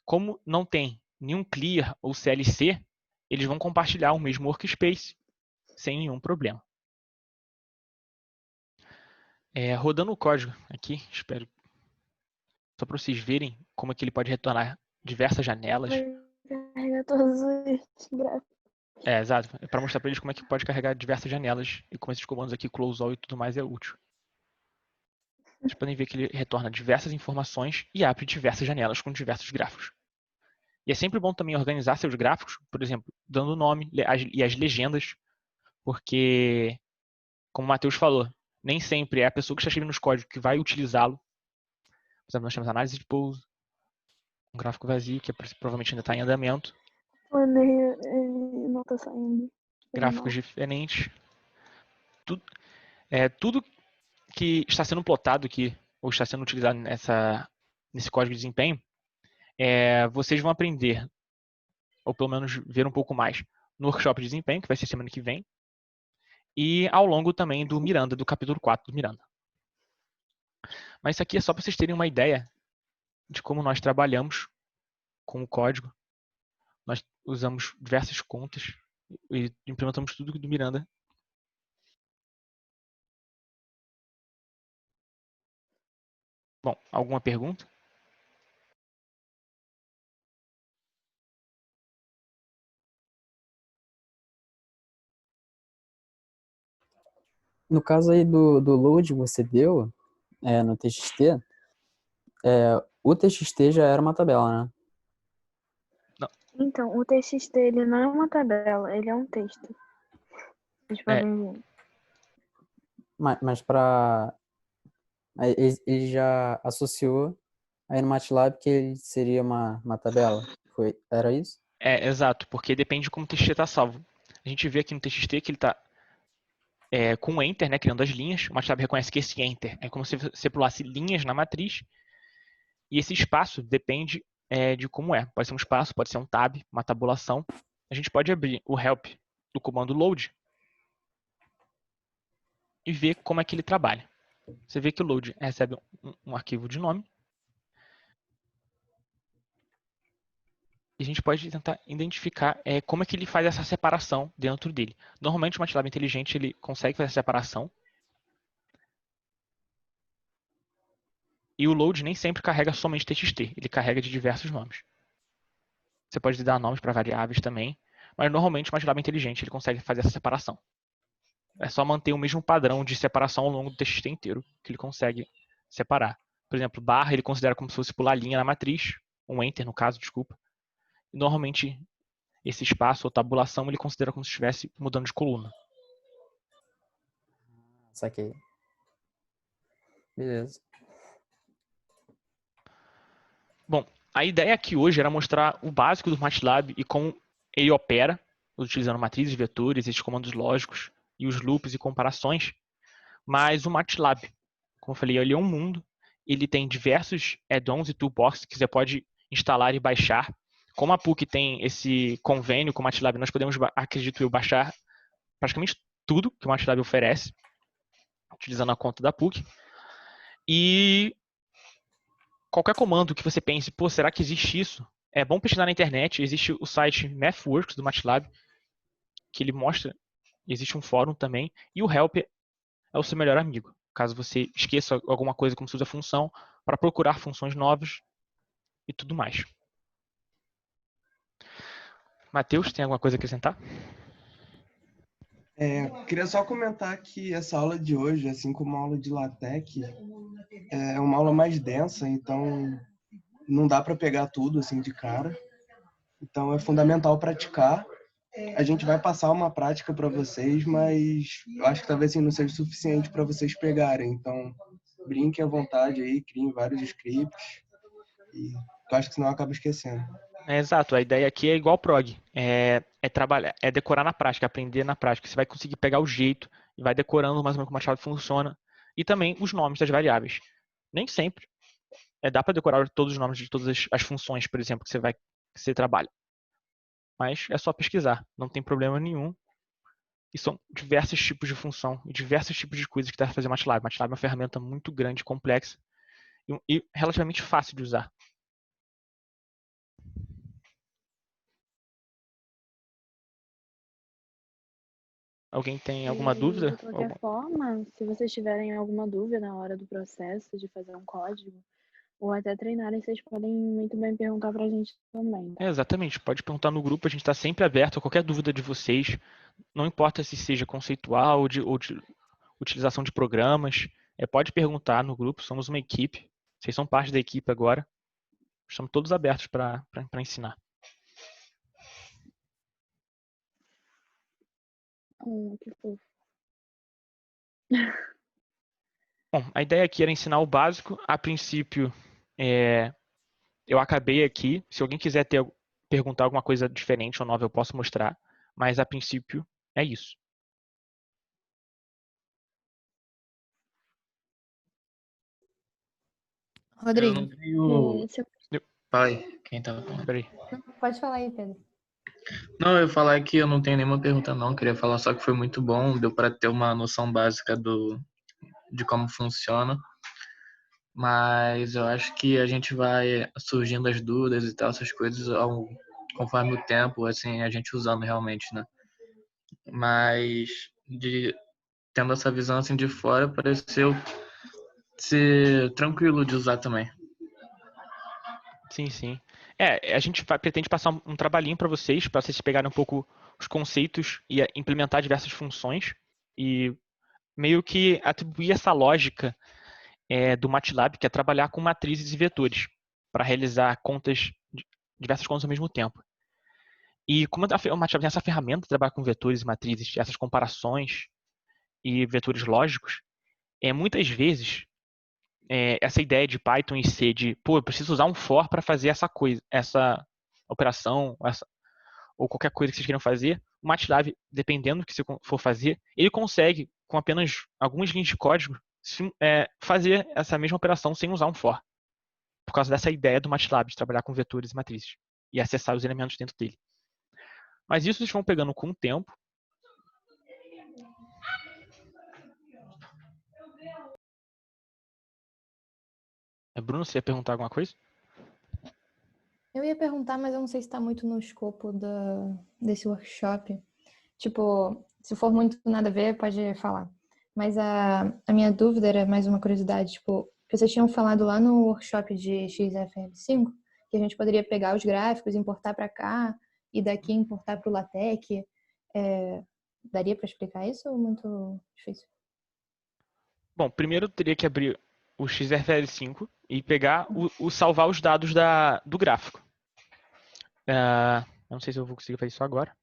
[SPEAKER 1] Como não tem nenhum clear ou CLC, eles vão compartilhar o mesmo workspace sem nenhum problema. Rodando o código aqui, espero só para vocês verem como é que ele pode retornar diversas janelas.
[SPEAKER 4] Vai carregar todos os gráficos.
[SPEAKER 1] Exato. É para mostrar para eles como é que pode carregar diversas janelas e como esses comandos aqui, close all e tudo mais, é útil. Vocês podem ver que ele retorna diversas informações e abre diversas janelas com diversos gráficos. E é sempre bom também organizar seus gráficos, por exemplo, dando o nome e as legendas, porque, como o Matheus falou, nem sempre é a pessoa que está escrevendo os códigos que vai utilizá-lo. Por exemplo, nós temos análise de pouso, um gráfico vazio, que provavelmente ainda está em andamento.
[SPEAKER 4] Mano, ele não tá saindo.
[SPEAKER 1] Gráficos diferentes. Tudo que está sendo plotado aqui, ou está sendo utilizado nesse código de desempenho, vocês vão aprender, ou pelo menos ver um pouco mais, no workshop de desempenho, que vai ser semana que vem, e ao longo também do Miranda, do capítulo 4 do Miranda. Mas isso aqui é só para vocês terem uma ideia de como nós trabalhamos com o código. Nós usamos diversas contas e implementamos tudo do Miranda. Bom, alguma pergunta?
[SPEAKER 2] No caso aí do load que você deu no TXT, o TXT já era uma tabela, né?
[SPEAKER 4] Então, o TXT, ele não é uma tabela, ele é um texto. Vocês podem ver.
[SPEAKER 2] Mas para... Ele já associou aí no MATLAB que ele seria uma tabela. Era isso?
[SPEAKER 1] Exato, porque depende de como o TXT está salvo. A gente vê aqui no TXT que ele está com o Enter, né, criando as linhas. O MATLAB reconhece que esse Enter é como se você pulasse linhas na matriz. E esse espaço depende de como é. Pode ser um espaço, pode ser um tab, uma tabulação. A gente pode abrir o help do comando load e ver como é que ele trabalha. Você vê que o load recebe um arquivo de nome. E a gente pode tentar identificar como é que ele faz essa separação dentro dele. Normalmente o MATLAB inteligente ele consegue fazer essa separação. E o load nem sempre carrega somente TXT, ele carrega de diversos nomes. Você pode dar nomes para variáveis também, mas normalmente o MATLAB inteligente ele consegue fazer essa separação. É só manter o mesmo padrão de separação ao longo do TXT inteiro que ele consegue separar. Por exemplo, barra ele considera como se fosse pular linha na matriz, um enter no caso, desculpa. E normalmente esse espaço ou tabulação ele considera como se estivesse mudando de coluna.
[SPEAKER 2] Saquei. Beleza.
[SPEAKER 1] Bom, a ideia aqui hoje era mostrar o básico do MATLAB e como ele opera, utilizando matrizes, vetores, esses comandos lógicos e os loops e comparações. Mas o MATLAB, como eu falei, ele é um mundo. Ele tem diversos add-ons e toolboxes que você pode instalar e baixar. Como a PUC tem esse convênio com o MATLAB, nós podemos, acredito eu, baixar praticamente tudo que o MATLAB oferece, utilizando a conta da PUC. E qualquer comando que você pense, pô, será que existe isso? É bom pesquisar na internet. Existe o site MathWorks do MATLAB, que ele mostra, existe um fórum também, e o help é o seu melhor amigo. Caso você esqueça alguma coisa como se usa a função, para procurar funções novas e tudo mais. Matheus, tem alguma coisa a acrescentar?
[SPEAKER 5] Queria só comentar que essa aula de hoje, assim como a aula de LaTeX, é uma aula mais densa, então não dá para pegar tudo assim de cara. Então é fundamental praticar. A gente vai passar uma prática para vocês, mas eu acho que talvez assim, não seja suficiente para vocês pegarem. Então, brinquem à vontade aí, criem vários scripts. E eu acho que senão eu acabo esquecendo.
[SPEAKER 1] Exato, a ideia aqui é igual prog, é trabalhar, é decorar na prática, aprender na prática. Você vai conseguir pegar o jeito e vai decorando mais ou menos como a chave funciona e também os nomes das variáveis. Nem sempre dá para decorar todos os nomes de todas as funções, por exemplo, que você trabalha. Mas é só pesquisar, não tem problema nenhum. E são diversos tipos de função e diversos tipos de coisas que dá para fazer MATLAB. MATLAB é uma ferramenta muito grande, complexa e relativamente fácil de usar. Alguém tem alguma dúvida?
[SPEAKER 4] De qualquer forma, se vocês tiverem alguma dúvida na hora do processo de fazer um código, ou até treinarem, vocês podem muito bem perguntar pra gente também.
[SPEAKER 1] Exatamente, pode perguntar no grupo, a gente está sempre aberto a qualquer dúvida de vocês. Não importa se seja conceitual ou de utilização de programas. Pode perguntar no grupo, somos uma equipe. Vocês são parte da equipe agora. Estamos todos abertos para ensinar.
[SPEAKER 4] Que fofo.
[SPEAKER 1] Bom, a ideia aqui era ensinar o básico. A princípio, eu acabei aqui. Se alguém quiser perguntar alguma coisa diferente ou nova, eu posso mostrar. Mas a princípio é isso.
[SPEAKER 8] Eu
[SPEAKER 9] Rodrigo,
[SPEAKER 8] não tenho.
[SPEAKER 4] Se eu-
[SPEAKER 8] Fala aí, quem tá falando?
[SPEAKER 1] Peraí.
[SPEAKER 9] pode falar aí, Pedro.
[SPEAKER 8] Não, eu ia falar que eu não tenho nenhuma pergunta, não. Queria falar só que foi muito bom, deu para ter uma noção básica de como funciona. Mas eu acho que a gente vai surgindo as dúvidas e tal, essas coisas, conforme o tempo, assim, a gente usando realmente, né? Mas tendo essa visão assim de fora, pareceu ser tranquilo de usar também.
[SPEAKER 1] Sim, sim. A gente pretende passar um trabalhinho para vocês pegarem um pouco os conceitos e implementar diversas funções e meio que atribuir essa lógica do MATLAB, que é trabalhar com matrizes e vetores para realizar diversas contas ao mesmo tempo. E como o MATLAB tem essa ferramenta de trabalhar com vetores e matrizes, essas comparações e vetores lógicos, muitas vezes essa ideia de Python e C de, eu preciso usar um for para fazer essa coisa, essa operação, ou qualquer coisa que vocês queiram fazer, o MATLAB, dependendo do que você for fazer, ele consegue, com apenas algumas linhas de código, fazer essa mesma operação sem usar um for. Por causa dessa ideia do MATLAB de trabalhar com vetores e matrizes e acessar os elementos dentro dele. Mas isso vocês vão pegando com o tempo. Bruno, você ia perguntar alguma coisa?
[SPEAKER 9] Eu ia perguntar, mas eu não sei se está muito no escopo desse workshop. Tipo, se for muito nada a ver, pode falar. Mas a minha dúvida era mais uma curiosidade, tipo, que vocês tinham falado lá no workshop de XFL5, que a gente poderia pegar os gráficos, importar para cá, e daqui importar para o LaTeX. Daria para explicar isso ou muito difícil?
[SPEAKER 1] Bom, primeiro eu teria que abrir o XFL5 e pegar salvar os dados do gráfico. Eu não sei se eu vou conseguir fazer isso agora.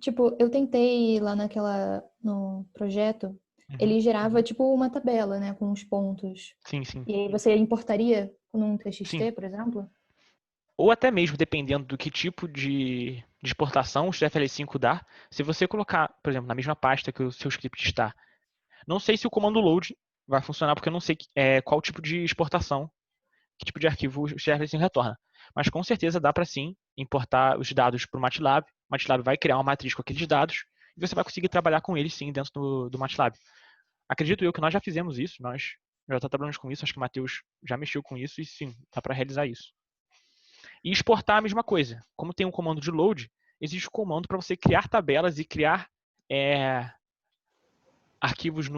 [SPEAKER 9] Tipo, eu tentei lá no projeto ele gerava tipo uma tabela, né, com os pontos.
[SPEAKER 1] Sim, sim.
[SPEAKER 9] E aí você importaria num TXT,
[SPEAKER 1] Sim.
[SPEAKER 9] por exemplo?
[SPEAKER 1] Ou até mesmo, dependendo do que tipo de exportação o XFL5 dá, se você colocar, por exemplo, na mesma pasta que o seu script está, não sei se o comando load vai funcionar, porque eu não sei qual tipo de exportação, que tipo de arquivo o XFL5 retorna. Mas com certeza dá para sim importar os dados para o MATLAB. O MATLAB vai criar uma matriz com aqueles dados e você vai conseguir trabalhar com eles sim dentro do MATLAB. Acredito eu que nós já fizemos isso, nós já trabalhamos com isso, acho que o Matheus já mexeu com isso e sim, dá para realizar isso. E exportar a mesma coisa. Como tem um comando de load, existe um comando para você criar tabelas e criar arquivos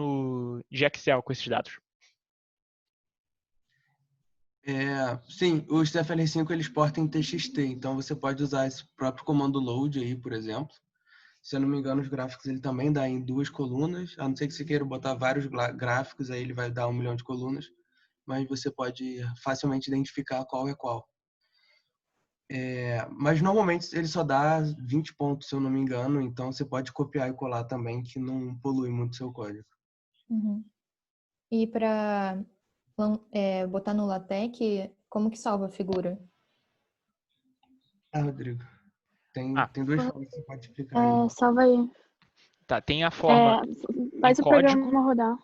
[SPEAKER 1] de Excel com esses dados.
[SPEAKER 5] Sim, o XFL5 ele exporta em TXT, então você pode usar esse próprio comando load aí, por exemplo. Se eu não me engano, os gráficos ele também dá em 2 colunas, a não ser que você queira botar vários gráficos, aí ele vai dar 1 milhão de colunas, mas você pode facilmente identificar qual é qual. Mas normalmente ele só dá 20 pontos, se eu não me engano, então você pode copiar e colar também, que não polui muito seu código.
[SPEAKER 9] Uhum. E para botar no LaTeX, como que salva a figura?
[SPEAKER 5] Rodrigo, tem duas formas que você pode explicar aí.
[SPEAKER 4] Salva aí.
[SPEAKER 1] Tá, tem a forma
[SPEAKER 4] Faz
[SPEAKER 1] em
[SPEAKER 4] o
[SPEAKER 1] código.
[SPEAKER 4] programa rodar.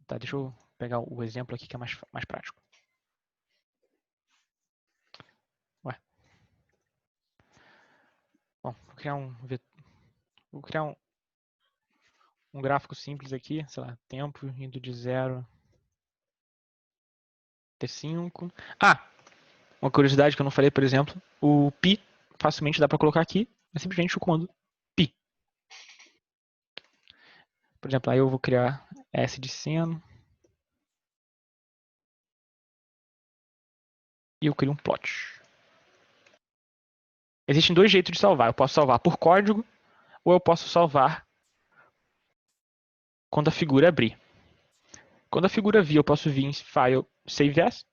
[SPEAKER 1] Tá, deixa eu pegar o exemplo aqui que é mais prático. Bom, vou criar um gráfico simples aqui, sei lá, tempo indo de 0 até 5. Uma curiosidade que eu não falei, por exemplo, o pi facilmente dá para colocar aqui, é simplesmente o comando pi. Por exemplo, aí eu vou criar S de seno e eu crio um plot. Existem dois jeitos de salvar. Eu posso salvar por código ou eu posso salvar quando a figura abrir. Quando a figura vir, eu posso vir em File Save As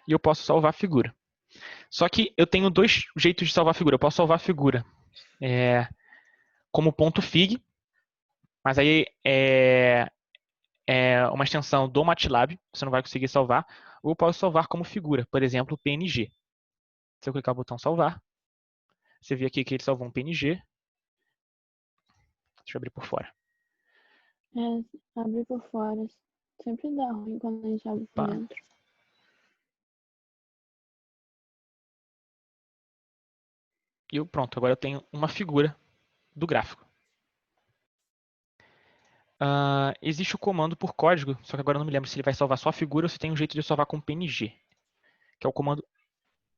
[SPEAKER 1] e eu posso salvar a figura. Só que eu tenho dois jeitos de salvar a figura. Eu posso salvar a figura como .fig, mas aí é uma extensão do MATLAB, você não vai conseguir salvar. Ou eu posso salvar como figura, por exemplo, PNG. Se eu clicar no botão salvar, você vê aqui que ele salvou um PNG. Deixa eu abrir por fora.
[SPEAKER 4] Abrir por fora. Sempre dá ruim quando a gente abre por dentro.
[SPEAKER 1] E pronto, agora eu tenho uma figura do gráfico. Existe o comando por código, só que agora eu não me lembro se ele vai salvar só a figura ou se tem um jeito de salvar com PNG. Que é o comando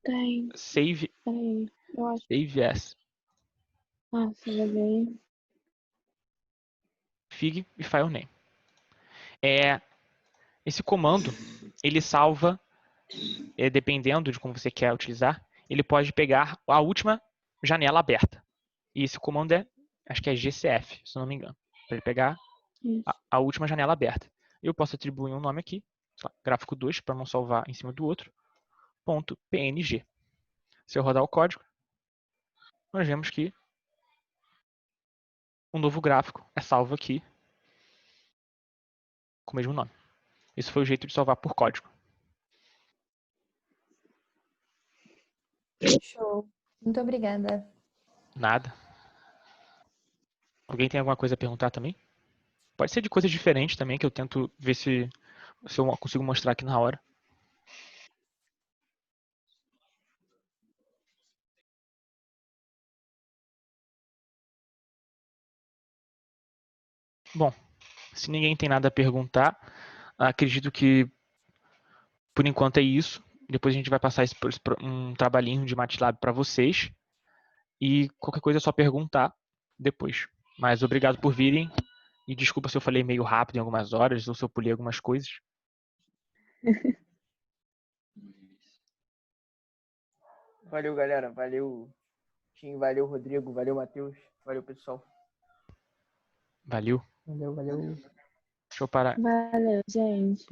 [SPEAKER 4] Tem.
[SPEAKER 1] Save,
[SPEAKER 4] Peraí, eu acho.
[SPEAKER 1] Save As.
[SPEAKER 4] Você vai ver.
[SPEAKER 1] Fig e File Name. Esse comando, ele salva, dependendo de como você quer utilizar, ele pode pegar a última janela aberta. E esse comando acho que é GCF, se eu não me engano. Para ele pegar a última janela aberta. Eu posso atribuir um nome aqui, gráfico 2, para não salvar em cima do outro, .png. Se eu rodar o código, nós vemos que um novo gráfico é salvo aqui com o mesmo nome. Esse foi o jeito de salvar por código.
[SPEAKER 9] Show. Muito obrigada.
[SPEAKER 1] Nada. Alguém tem alguma coisa a perguntar também? Pode ser de coisas diferentes também, que eu tento ver se eu consigo mostrar aqui na hora. Bom, se ninguém tem nada a perguntar, acredito que por enquanto é isso. Depois a gente vai passar um trabalhinho de MATLAB para vocês. E qualquer coisa é só perguntar depois. Mas obrigado por virem. E desculpa se eu falei meio rápido em algumas horas ou se eu pulei algumas coisas.
[SPEAKER 3] Valeu, galera. Valeu, Tim. Valeu, Rodrigo. Valeu, Matheus. Valeu, pessoal.
[SPEAKER 1] Valeu.
[SPEAKER 3] Valeu.
[SPEAKER 1] Deixa eu parar.
[SPEAKER 4] Valeu, gente.